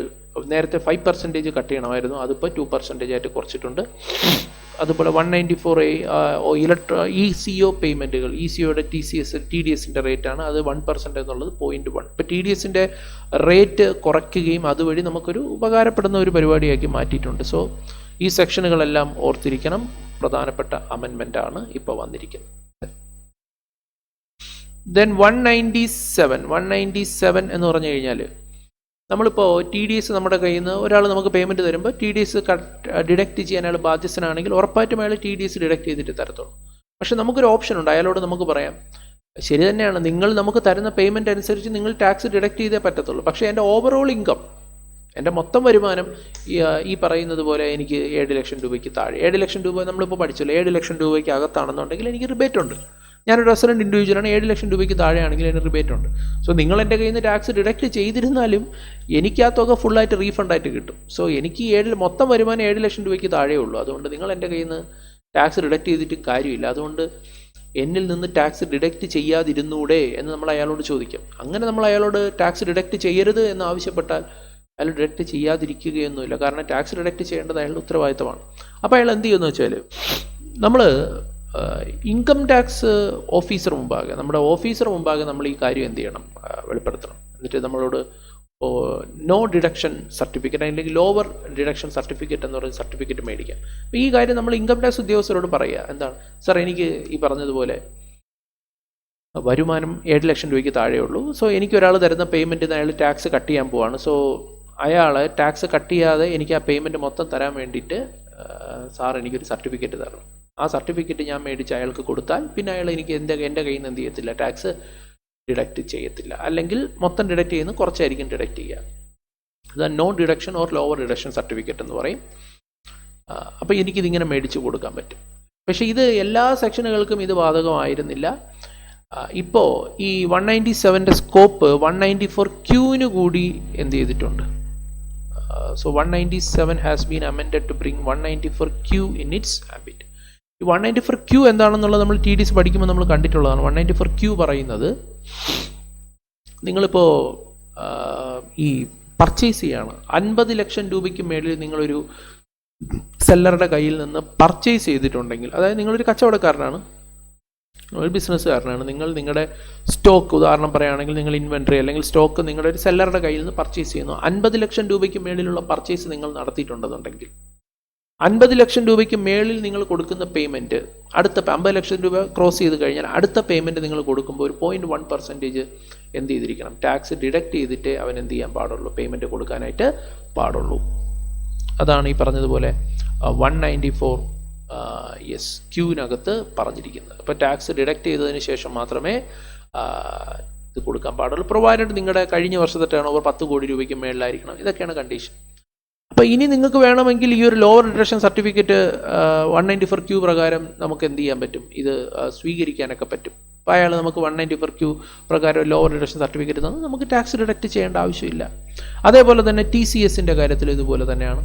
നേരത്തെ 5% കട്ട് ചെയ്യണമായിരുന്നു, അതിപ്പോൾ 2% ആയിട്ട് കുറച്ചിട്ടുണ്ട്. അതുപോലെ 194A ECO പേയ്മെൻറ്റുകൾ, ECOയുടെ TDSൻ്റെ റേറ്റാണ്, അത് 1% എന്നുള്ളത് 0.1. ഇപ്പോൾ TDSൻ്റെ റേറ്റ് കുറയ്ക്കുകയും അതുവഴി നമുക്കൊരു ഉപകാരപ്പെടുന്ന ഒരു പരിപാടിയാക്കി മാറ്റിയിട്ടുണ്ട്. സോ ഈ സെക്ഷനുകളെല്ലാം ഓർത്തിരിക്കണം. പ്രധാനപ്പെട്ട അമെൻമെൻ്റ് ആണ് ഇപ്പോൾ വന്നിരിക്കുന്നത്. ദെൻ 197 എന്ന് പറഞ്ഞു കഴിഞ്ഞാൽ, നമ്മളിപ്പോൾ TDS നമ്മുടെ കയ്യിൽ നിന്ന് ഒരാൾ നമുക്ക് പേയ്മെൻറ്റ് തരുമ്പോൾ TDS ഡിഡക്റ്റ് ചെയ്യാൻ അയാൾ ബാധ്യസ്ഥനാണെങ്കിൽ ഉറപ്പായിട്ടും അയാൾ TDS ഡിഡക്റ്റ് ചെയ്തിട്ട് തരത്തുള്ളൂ. പക്ഷെ നമുക്കൊരു ഓപ്ഷൻ ഉണ്ട്, അയാളോട് നമുക്ക് പറയാം, ശരി തന്നെയാണ്, നിങ്ങൾ നമുക്ക് തരുന്ന പേയ്മെൻറ്റ് അനുസരിച്ച് നിങ്ങൾ ടാക്സ് ഡിഡക്റ്റ് ചെയ്തേ പറ്റത്തുള്ളൂ, പക്ഷേ എൻ്റെ ഓവറോൾ ഇൻകം, എൻ്റെ മൊത്തം വരുമാനം ഈ പറയുന്നത് പോലെ എനിക്ക് 7 ലക്ഷം രൂപയ്ക്ക് താഴെ, 7 ലക്ഷം രൂപ നമ്മളിപ്പോൾ പഠിച്ചല്ലോ, 7 ലക്ഷം രൂപയ്ക്ക് അകത്താണെന്നുണ്ടെങ്കിൽ എനിക്ക് റിബേറ്റ് ഉണ്ട്. ഞാനൊരു റെസിഡൻറ്റ് ഇൻഡിവിജ്വലാണ്, 7 ലക്ഷം രൂപയ്ക്ക് താഴെയാണെങ്കിൽ അതിന് റിബേറ്റ് ഉണ്ട്. സോ നിങ്ങൾ എൻ്റെ കയ്യിൽ നിന്ന് ടാക്സ് ഡിഡക്റ്റ് ചെയ്തിരുന്നാലും എനിക്ക് ആ തുക ഫുള്ളായിട്ട് റീഫണ്ടായിട്ട് കിട്ടും. സോ എനിക്ക് മൊത്തം വരുമാനം 7 ലക്ഷം രൂപയ്ക്ക് താഴെ ഉള്ളൂ. അതുകൊണ്ട് നിങ്ങൾ എൻ്റെ കയ്യിൽ നിന്ന് ടാക്സ് ഡിഡക്റ്റ് ചെയ്തിട്ട് കാര്യമില്ല, അതുകൊണ്ട് എന്നിൽ നിന്ന് ടാക്സ് ഡിഡക്റ്റ് ചെയ്യാതിരുന്നൂടെ എന്ന് നമ്മൾ അയാളോട് ചോദിക്കാം. അങ്ങനെ നമ്മൾ അയാളോട് ടാക്സ് ഡിഡക്റ്റ് ചെയ്യരുത് എന്ന് ആവശ്യപ്പെട്ടാൽ അയാൾ ഡിഡക്റ്റ് ചെയ്യാതിരിക്കുകയൊന്നുമില്ല, കാരണം ടാക്സ് ഡിഡക്റ്റ് ചെയ്യേണ്ടത് അയാളുടെ ഉത്തരവാദിത്തമാണ്. അപ്പോൾ അയാൾ എന്ത് ചെയ്യുമെന്ന് വെച്ചാൽ, നമ്മൾ ഇൻകം ടാക്സ് ഓഫീസർ മുമ്പാകെ, നമ്മുടെ ഓഫീസർ മുമ്പാകെ നമ്മൾ ഈ കാര്യം എന്ത് ചെയ്യണം? വെളിപ്പെടുത്തണം. എന്നിട്ട് നമ്മളോട് നോ ഡിഡക്ഷൻ സർട്ടിഫിക്കറ്റ് അല്ലെങ്കിൽ ലോവർ ഡിഡക്ഷൻ സർട്ടിഫിക്കറ്റ് എന്ന് പറയുന്ന സർട്ടിഫിക്കറ്റ് മേടിക്കാം. അപ്പോൾ ഈ കാര്യം നമ്മൾ ഇൻകം ടാക്സ് ഉദ്യോഗസ്ഥരോട് പറയുക, എന്താണ് സാർ, എനിക്ക് ഈ പറഞ്ഞതുപോലെ വരുമാനം 7 ലക്ഷം രൂപയ്ക്ക് താഴെയുള്ളൂ. സോ എനിക്ക് ഒരാൾ തരുന്ന പേയ്മെൻറ്റിന് അയാൾ ടാക്സ് കട്ട് ചെയ്യാൻ പോവാണ്. സോ അയാൾ ടാക്സ് കട്ട് ചെയ്യാതെ എനിക്ക് ആ പേയ്മെൻറ്റ് മൊത്തം തരാൻ വേണ്ടിയിട്ട് സാർ എനിക്കൊരു സർട്ടിഫിക്കറ്റ് തരണം. ആ സർട്ടിഫിക്കറ്റ് ഞാൻ മേടിച്ച് അയാൾക്ക് കൊടുത്താൽ പിന്നെ അയാൾ എനിക്ക് എൻ്റെ കയ്യിൽ നിന്ന് എന്ത് ചെയ്യത്തില്ല? ടാക്സ് ഡിഡക്റ്റ് ചെയ്യത്തില്ല. അല്ലെങ്കിൽ മൊത്തം ഡിഡക്റ്റ് ചെയ്യുന്ന കുറച്ചായിരിക്കും ഡിഡക്റ്റ് ചെയ്യുക. അത് no deduction or lower deduction certificate എന്ന് പറയും. അപ്പോൾ എനിക്കിതിങ്ങനെ മേടിച്ച് കൊടുക്കാൻ പറ്റും. പക്ഷേ ഇത് എല്ലാ സെക്ഷനുകൾക്കും ഇത് ബാധകമായിരുന്നില്ല. ഇപ്പോൾ ഈ 197ൻ്റെ സ്കോപ്പ് 194Qന് കൂടി എന്ത് ചെയ്തിട്ടുണ്ട്? So 197 has been amended to bring 194Q in its ambit. ഈ 194Q എന്താണെന്നുള്ളത് നമ്മൾ TDS പഠിക്കുമ്പോൾ നമ്മൾ കണ്ടിട്ടുള്ളതാണ്. 194Q പറയുന്നത്, നിങ്ങളിപ്പോൾ ഈ പർച്ചേസ് ചെയ്യാണ്, 50 ലക്ഷം രൂപയ്ക്ക് മേളിൽ നിങ്ങളൊരു സെല്ലറുടെ കയ്യിൽ നിന്ന് പർച്ചേസ് ചെയ്തിട്ടുണ്ടെങ്കിൽ, അതായത് നിങ്ങളൊരു കച്ചവടക്കാരനാണ്, ഒരു ബിസിനസ്സുകാരനാണ്, നിങ്ങൾ നിങ്ങളുടെ സ്റ്റോക്ക്, ഉദാഹരണം പറയുകയാണെങ്കിൽ നിങ്ങൾ ഇൻവെൻട്രി അല്ലെങ്കിൽ സ്റ്റോക്ക് നിങ്ങളുടെ ഒരു സെല്ലറുടെ കയ്യിൽ നിന്ന് പർച്ചേസ് ചെയ്യുന്നു, 50 ലക്ഷം രൂപയ്ക്ക് മേളിലുള്ള പർച്ചേസ് നിങ്ങൾ നടത്തിയിട്ടുണ്ടെന്നുണ്ടെങ്കിൽ 50 ലക്ഷം രൂപയ്ക്ക് മേളിൽ നിങ്ങൾ കൊടുക്കുന്ന പേയ്മെൻറ്റ്, അടുത്ത 50 ലക്ഷം രൂപ ക്രോസ് ചെയ്ത് കഴിഞ്ഞാൽ അടുത്ത പേയ്മെൻറ്റ് നിങ്ങൾ കൊടുക്കുമ്പോൾ ഒരു 0.1% എന്ത് ചെയ്തിരിക്കണം? ടാക്സ് ഡിഡക്റ്റ് ചെയ്തിട്ട് അവൻ എന്ത് ചെയ്യാൻ പാടുള്ളൂ? പേയ്മെൻറ്റ് കൊടുക്കാനായിട്ട് പാടുള്ളൂ. അതാണ് ഈ പറഞ്ഞതുപോലെ 194 Qനകത്ത് പറഞ്ഞിരിക്കുന്നത്. അപ്പോൾ ടാക്സ് ഡിഡക്റ്റ് ചെയ്തതിന് ശേഷം മാത്രമേ ഇത് കൊടുക്കാൻ പാടുള്ളൂ. പ്രൊവൈഡഡ് നിങ്ങളുടെ കഴിഞ്ഞ വർഷത്തെ ടേൺ ഓവർ 10 കോടി രൂപയ്ക്ക് മേളിലായിരിക്കണം. ഇതൊക്കെയാണ് കണ്ടീഷൻ. അപ്പോൾ ഇനി നിങ്ങൾക്ക് വേണമെങ്കിൽ ഈ ഒരു ലോവർ ഡിഡക്ഷൻ സർട്ടിഫിക്കറ്റ് 194Q പ്രകാരം നമുക്ക് എന്ത് ചെയ്യാൻ പറ്റും? ഇത് സ്വീകരിക്കാനൊക്കെ പറ്റും. അപ്പോൾ അയാൾ നമുക്ക് 194Q പ്രകാരം ലോവർ ഡിഡക്ഷൻ സർട്ടിഫിക്കറ്റ് തന്നു, നമുക്ക് ടാക്സ് ഡിഡക്റ്റ് ചെയ്യേണ്ട ആവശ്യമില്ല. അതേപോലെ തന്നെ TCSൻ്റെ കാര്യത്തിൽ ഇതുപോലെ തന്നെയാണ്.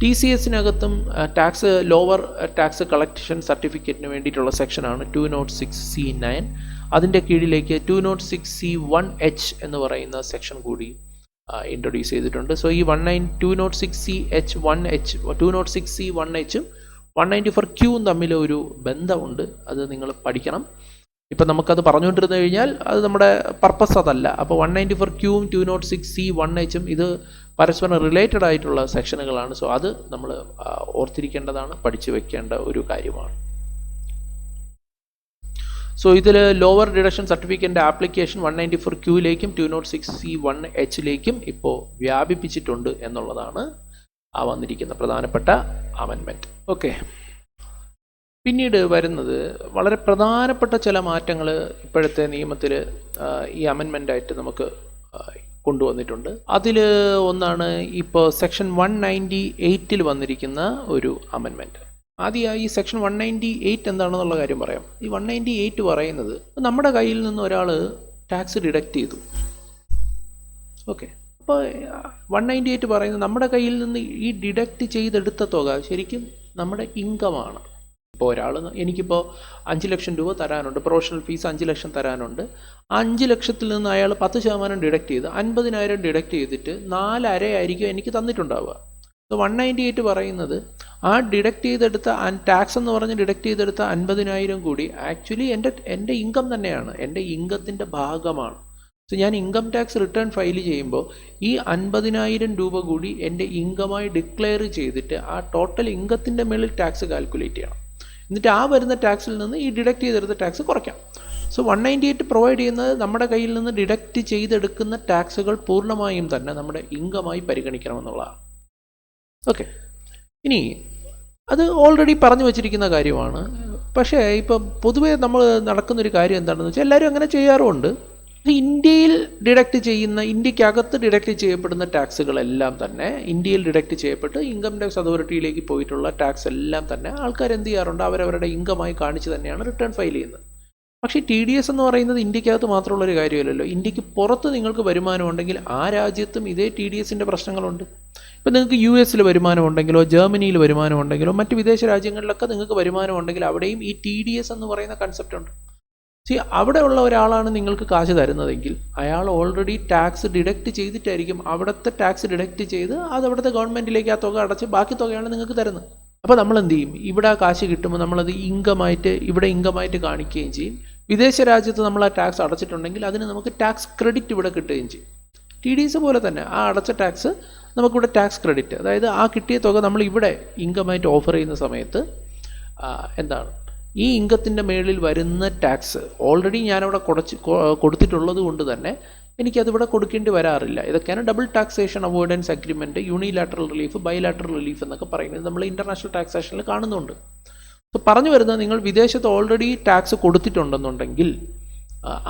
TCSനകത്തും ടാക്സ് ലോവർ ടാക്സ് കളക്ഷൻ സർട്ടിഫിക്കറ്റിന് വേണ്ടിയിട്ടുള്ള സെക്ഷനാണ് 206C9. അതിൻ്റെ കീഴിലേക്ക് 206C1H എന്ന് പറയുന്ന സെക്ഷൻ കൂടി ഇൻട്രൊഡ്യൂസ് ചെയ്തിട്ടുണ്ട്. സോ ഈ 206C1H ഉം 194Qയും തമ്മിൽ ഒരു ബന്ധമുണ്ട്. അത് നിങ്ങൾ പഠിക്കണം. ഇപ്പം നമുക്കത് പറഞ്ഞുകൊണ്ടിരുന്നു കഴിഞ്ഞാൽ അത് നമ്മുടെ പർപ്പസ് അതല്ല. അപ്പോൾ 194Qയും 206C1Hഉം ഇത് പരസ്പരം റിലേറ്റഡ് ആയിട്ടുള്ള സെക്ഷനുകളാണ്. സോ അത് നമ്മൾ ഓർത്തിരിക്കേണ്ടതാണ്, പഠിച്ചു വെക്കേണ്ട ഒരു കാര്യമാണ്. സോ ഇതിൽ ലോവർ ഡിഡക്ഷൻ സർട്ടിഫിക്കറ്റിൻ്റെ ആപ്ലിക്കേഷൻ 194Qയിലേക്കും 206C1Hയിലേക്കും ഇപ്പോൾ വ്യാപിപ്പിച്ചിട്ടുണ്ട് എന്നുള്ളതാണ് ആ വന്നിരിക്കുന്ന പ്രധാനപ്പെട്ട അമെൻമെൻറ്റ്. ഓക്കെ, പിന്നീട് വരുന്നത് വളരെ പ്രധാനപ്പെട്ട ചില മാറ്റങ്ങൾ ഇപ്പോഴത്തെ നിയമത്തിൽ ഈ അമെൻമെൻ്റായിട്ട് നമുക്ക് കൊണ്ടുവന്നിട്ടുണ്ട്. അതിൽ ഒന്നാണ് ഇപ്പോൾ സെക്ഷൻ 198 വന്നിരിക്കുന്ന ഒരു അമെൻമെൻറ്റ്. ആദ്യമായി ഈ സെക്ഷൻ 198 എന്താണെന്നുള്ള കാര്യം പറയാം. ഈ 198 പറയുന്നത് നമ്മുടെ കയ്യിൽ നിന്ന് ഒരാൾ ടാക്സ് ഡിഡക്റ്റ് ചെയ്തു. ഓക്കെ, അപ്പോൾ 198 പറയുന്നത് നമ്മുടെ കയ്യിൽ നിന്ന് ഈ ഡിഡക്റ്റ് ചെയ്തെടുത്ത തുക ശരിക്കും നമ്മുടെ ഇൻകമാണ്. ഇപ്പോൾ ഒരാൾ എനിക്കിപ്പോൾ 5 ലക്ഷം രൂപ തരാനുണ്ട്, പ്രൊഫഷണൽ ഫീസ് 5 ലക്ഷം തരാനുണ്ട്. 5 ലക്ഷത്തിൽ നിന്ന് അയാൾ 10% ഡിഡക്റ്റ് ചെയ്ത് 50,000 ഡിഡക്റ്റ് ചെയ്തിട്ട് 4.5 ആയിരിക്കും എനിക്ക് തന്നിട്ടുണ്ടാവുക. 198 പറയുന്നത് ആ ഡിഡക്റ്റ് ചെയ്തെടുത്ത ടാക്സ് എന്ന് പറഞ്ഞ് ഡിഡക്റ്റ് ചെയ്തെടുത്ത 50,000 കൂടി ആക്ച്വലി എൻ്റെ ഇൻകം തന്നെയാണ്, എൻ്റെ ഇൻകത്തിൻ്റെ ഭാഗമാണ്. സോ ഞാൻ ഇൻകം ടാക്സ് റിട്ടേൺ ഫയൽ ചെയ്യുമ്പോൾ ഈ 50,000 രൂപ കൂടി എൻ്റെ ഇൻകമായി ഡിക്ലെയർ ചെയ്തിട്ട് ആ ടോട്ടൽ ഇൻകത്തിൻ്റെ മേളിൽ ടാക്സ് കാൽക്കുലേറ്റ് ചെയ്യണം. എന്നിട്ട് ആ വരുന്ന ടാക്സിൽ നിന്ന് ഈ ഡിഡക്റ്റ് ചെയ്തെടുത്ത ടാക്സ് കുറയ്ക്കാം. സോ 198 പ്രൊവൈഡ് ചെയ്യുന്നത് നമ്മുടെ കയ്യിൽ നിന്ന് ഡിഡക്റ്റ് ചെയ്തെടുക്കുന്ന ടാക്സുകൾ പൂർണ്ണമായും തന്നെ നമ്മുടെ ഇൻകമായി പരിഗണിക്കണമെന്നുള്ളതാണ്. ഓക്കെ, ഇനി അത് ഓൾറെഡി പറഞ്ഞു വച്ചിരിക്കുന്ന കാര്യമാണ്. പക്ഷേ ഇപ്പം പൊതുവേ നമ്മൾ നടക്കുന്നൊരു കാര്യം എന്താണെന്ന് വെച്ചാൽ എല്ലാവരും അങ്ങനെ ചെയ്യാറുമുണ്ട്. ഇന്ത്യയിൽ ഡിഡക്റ്റ് ചെയ്യുന്ന, ഇന്ത്യക്കകത്ത് ഡിഡക്റ്റ് ചെയ്യപ്പെടുന്ന ടാക്സുകളെല്ലാം തന്നെ ഇന്ത്യയിൽ ഡിഡക്റ്റ് ചെയ്യപ്പെട്ട് ഇൻകം ടാക്സ് അതോറിറ്റിയിലേക്ക് പോയിട്ടുള്ള ടാക്സ് എല്ലാം തന്നെ ആൾക്കാർ എന്ത് ചെയ്യാറുണ്ട്, അവരവരുടെ ഇൻകമായി കാണിച്ച് തന്നെയാണ് റിട്ടേൺ ഫയൽ ചെയ്യുന്നത്. പക്ഷേ TDS എന്ന് പറയുന്നത് ഇന്ത്യക്കകത്ത് മാത്രമുള്ളൊരു കാര്യമല്ലല്ലോ. ഇന്ത്യക്ക് പുറത്ത് നിങ്ങൾക്ക് വരുമാനം ഉണ്ടെങ്കിൽ ആ രാജ്യത്തും ഇതേ TDSൻ്റെ പ്രശ്നങ്ങളുണ്ട്. ഇപ്പം നിങ്ങൾക്ക് US വരുമാനം ഉണ്ടെങ്കിലോ ജർമ്മനിയിൽ വരുമാനം ഉണ്ടെങ്കിലോ മറ്റ് വിദേശ രാജ്യങ്ങളിലൊക്കെ നിങ്ങൾക്ക് വരുമാനം ഉണ്ടെങ്കിൽ അവിടെയും ഈ TDS എന്ന് പറയുന്ന കൺസെപ്റ്റ് ഉണ്ട്. അവിടെ ഉള്ള ഒരാളാണ് നിങ്ങൾക്ക് കാശ് തരുന്നതെങ്കിൽ അയാൾ ഓൾറെഡി ടാക്സ് ഡിഡക്റ്റ് ചെയ്തിട്ടായിരിക്കും അവിടുത്തെ ടാക്സ് ഡിഡക്റ്റ് ചെയ്ത് അത് അവിടുത്തെ ഗവൺമെൻറ്റിലേക്ക് ആ തുക അടച്ച് ബാക്കി തുകയാണ് നിങ്ങൾക്ക് തരുന്നത്. അപ്പോൾ നമ്മൾ എന്ത് ചെയ്യും, ഇവിടെ ആ കാശ് കിട്ടുമ്പോൾ നമ്മളത് ഇവിടെ ഇൻകമായിട്ട് കാണിക്കുകയും ചെയ്യും. വിദേശ രാജ്യത്ത് നമ്മൾ ആ ടാക്സ് അടച്ചിട്ടുണ്ടെങ്കിൽ അതിന് നമുക്ക് ടാക്സ് ക്രെഡിറ്റ് ഇവിടെ കിട്ടുകയും ചെയ്യും. TDS പോലെ തന്നെ ആ അടച്ച ടാക്സ് നമുക്കിവിടെ ടാക്സ് ക്രെഡിറ്റ്, അതായത് ആ കിട്ടിയ തുക നമ്മൾ ഇവിടെ ഇൻകമായിട്ട് ഓഫർ ചെയ്യുന്ന സമയത്ത് എന്താണ് ഈ ഇൻകത്തിൻ്റെ മേളിൽ വരുന്ന ടാക്സ് ഓൾറെഡി ഞാനവിടെ കൊടുത്തിട്ടുള്ളത് കൊണ്ട് തന്നെ എനിക്കതിവിടെ കൊടുക്കേണ്ടി വരാറില്ല. ഇതൊക്കെയാണ് double taxation avoidance agreement, unilateral relief, bilateral relief എന്നൊക്കെ പറയുന്നത് നമ്മൾ ഇൻ്റർനാഷണൽ ടാക്സേഷനിൽ കാണുന്നുണ്ട്. സോ പറഞ്ഞു വരുന്നത്, നിങ്ങൾ വിദേശത്ത് ഓൾറെഡി ടാക്സ് കൊടുത്തിട്ടുണ്ടെന്നുണ്ടെങ്കിൽ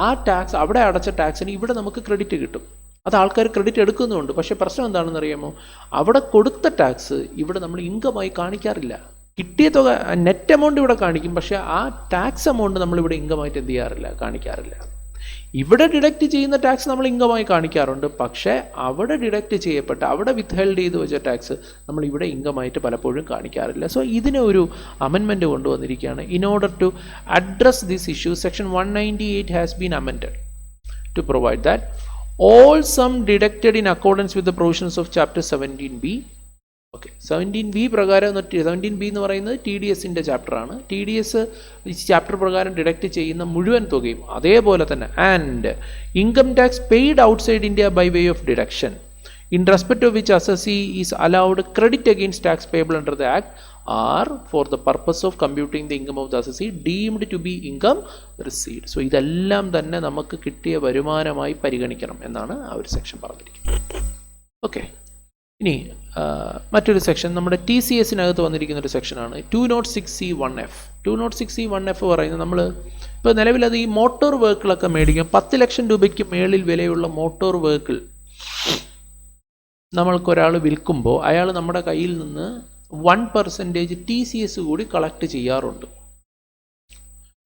ആ ടാക്സ് അവിടെ അടച്ച ടാക്സിന് ഇവിടെ നമുക്ക് ക്രെഡിറ്റ് കിട്ടും. അത് ആൾക്കാർ ക്രെഡിറ്റ് എടുക്കുന്നുണ്ട്. പക്ഷേ പ്രശ്നം എന്താണെന്ന് അറിയാമോ, അവിടെ കൊടുത്ത ടാക്സ് ഇവിടെ നമ്മൾ ഇൻകമായി കാണിക്കാറില്ല. കിട്ടിയ തുക നെറ്റ് എമൗണ്ട് ഇവിടെ കാണിക്കും, പക്ഷേ ആ ടാക്സ് എമൗണ്ട് നമ്മളിവിടെ ഇൻകമായിട്ട് എന്ത് ചെയ്യാറില്ല, കാണിക്കാറില്ല. ഇവിടെ ഡിഡക്റ്റ് ചെയ്യുന്ന ടാക്സ് നമ്മൾ ഇൻകമായി കാണിക്കാറുണ്ട്, പക്ഷേ അവിടെ ഡിഡക്റ്റ് ചെയ്യപ്പെട്ട, അവിടെ വിത്ത്ഹെൽഡ് ചെയ്ത് വെച്ച ടാക്സ് നമ്മൾ ഇവിടെ ഇൻകമായിട്ട് പലപ്പോഴും കാണിക്കാറില്ല. സോ ഇതിന് ഒരു അമെൻമെൻറ്റ് കൊണ്ടുവന്നിരിക്കുകയാണ്. In order to address this issue, section 198 has been amended to provide that all sum deducted in accordance with the provisions of chapter 17B. Okay, 17B പ്രകാരം, 17B എന്ന് പറയുന്നത് TDSൻ്റെ ചാപ്റ്ററാണ്. TDS ചാപ്റ്റർ പ്രകാരം deduct ചെയ്യുന്ന മുഴുവൻ തുകയും അതേപോലെ തന്നെ and income tax paid outside India by way of deduction in respect of which assessee is allowed credit against tax payable under the act are for the purpose of computing the income of the assessee deemed to be income received. So ഇതെല്ലാം തന്നെ നമുക്ക് കിട്ടിയ വരുമാനമായി പരിഗണിക്കണം എന്നാണ് ആ ഒരു section പറഞ്ഞിരിക്കുന്നത്. Okay, ഇനി മറ്റൊരു സെക്ഷൻ നമ്മുടെ TCSനകത്ത് വന്നിരിക്കുന്ന ഒരു സെക്ഷനാണ് 206C1F. 206C1F പറയുന്നത്, നമ്മൾ ഇപ്പോൾ നിലവിലത് ഈ മോട്ടോർ വെഹിക്കിളൊക്കെ മേടിക്കും. 10 ലക്ഷം രൂപയ്ക്ക് മേളിൽ വിലയുള്ള മോട്ടോർ വെഹിക്കിൾ നമ്മൾക്കൊരാൾ വിൽക്കുമ്പോൾ അയാൾ നമ്മുടെ കയ്യിൽ നിന്ന് 1% TCS കൂടി കളക്ട് ചെയ്യാറുണ്ട്,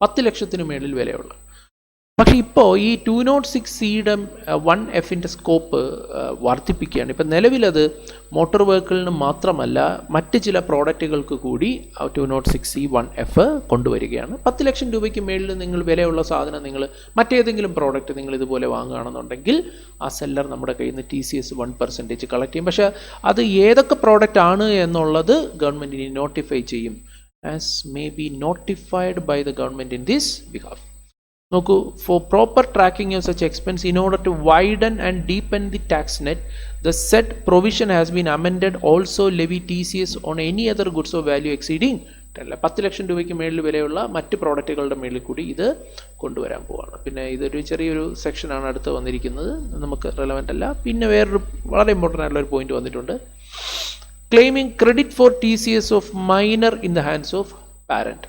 10 ലക്ഷത്തിന് മേളിൽ വിലയുള്ള. പക്ഷേ ഇപ്പോൾ ഈ 206Cയുടെ 1Fൻ്റെ സ്കോപ്പ് വർദ്ധിപ്പിക്കുകയാണ്. ഇപ്പം നിലവിലത് മോട്ടോർ വെഹിക്കിളിന് മാത്രമല്ല മറ്റ് ചില പ്രോഡക്റ്റുകൾക്ക് കൂടി 206C1F കൊണ്ടുവരികയാണ്. 10 ലക്ഷം രൂപയ്ക്ക് മേളിൽ നിങ്ങൾ വിലയുള്ള സാധനം നിങ്ങൾ മറ്റേതെങ്കിലും പ്രോഡക്റ്റ് നിങ്ങൾ ഇതുപോലെ വാങ്ങുകയാണെന്നുണ്ടെങ്കിൽ ആ സെല്ലർ നമ്മുടെ കയ്യിൽ നിന്ന് TCS 1% കളക്ട് ചെയ്യും. പക്ഷേ അത് ഏതൊക്കെ പ്രോഡക്റ്റ് ആണ് എന്നുള്ളത് ഗവൺമെൻറ്റിന് നോട്ടിഫൈ ചെയ്യും, as may be notified by the government in this behalf. നോക്കൂ, for proper tracking of such expense in order to widen and deepen the tax net, the said provision has been amended also levy TCS on any other goods of value exceeding 10 ലക്ഷം രൂപയ്ക്ക് മേളിൽ വിലയുള്ള മറ്റ് പ്രോഡക്റ്റുകളുടെ മേളിൽ കൂടി ഇത് കൊണ്ടുവരാൻ പോവാണ്. പിന്നെ ഇതൊരു ചെറിയൊരു സെക്ഷനാണ് അടുത്ത് വന്നിരിക്കുന്നത്, നമുക്ക് റെലവൻ്റ് അല്ല. പിന്നെ വേറൊരു വളരെ ഇമ്പോർട്ടൻ്റ് ആയിട്ടുള്ള ഒരു പോയിന്റ് വന്നിട്ടുണ്ട്, claiming credit for TCS of minor in the hands of parent.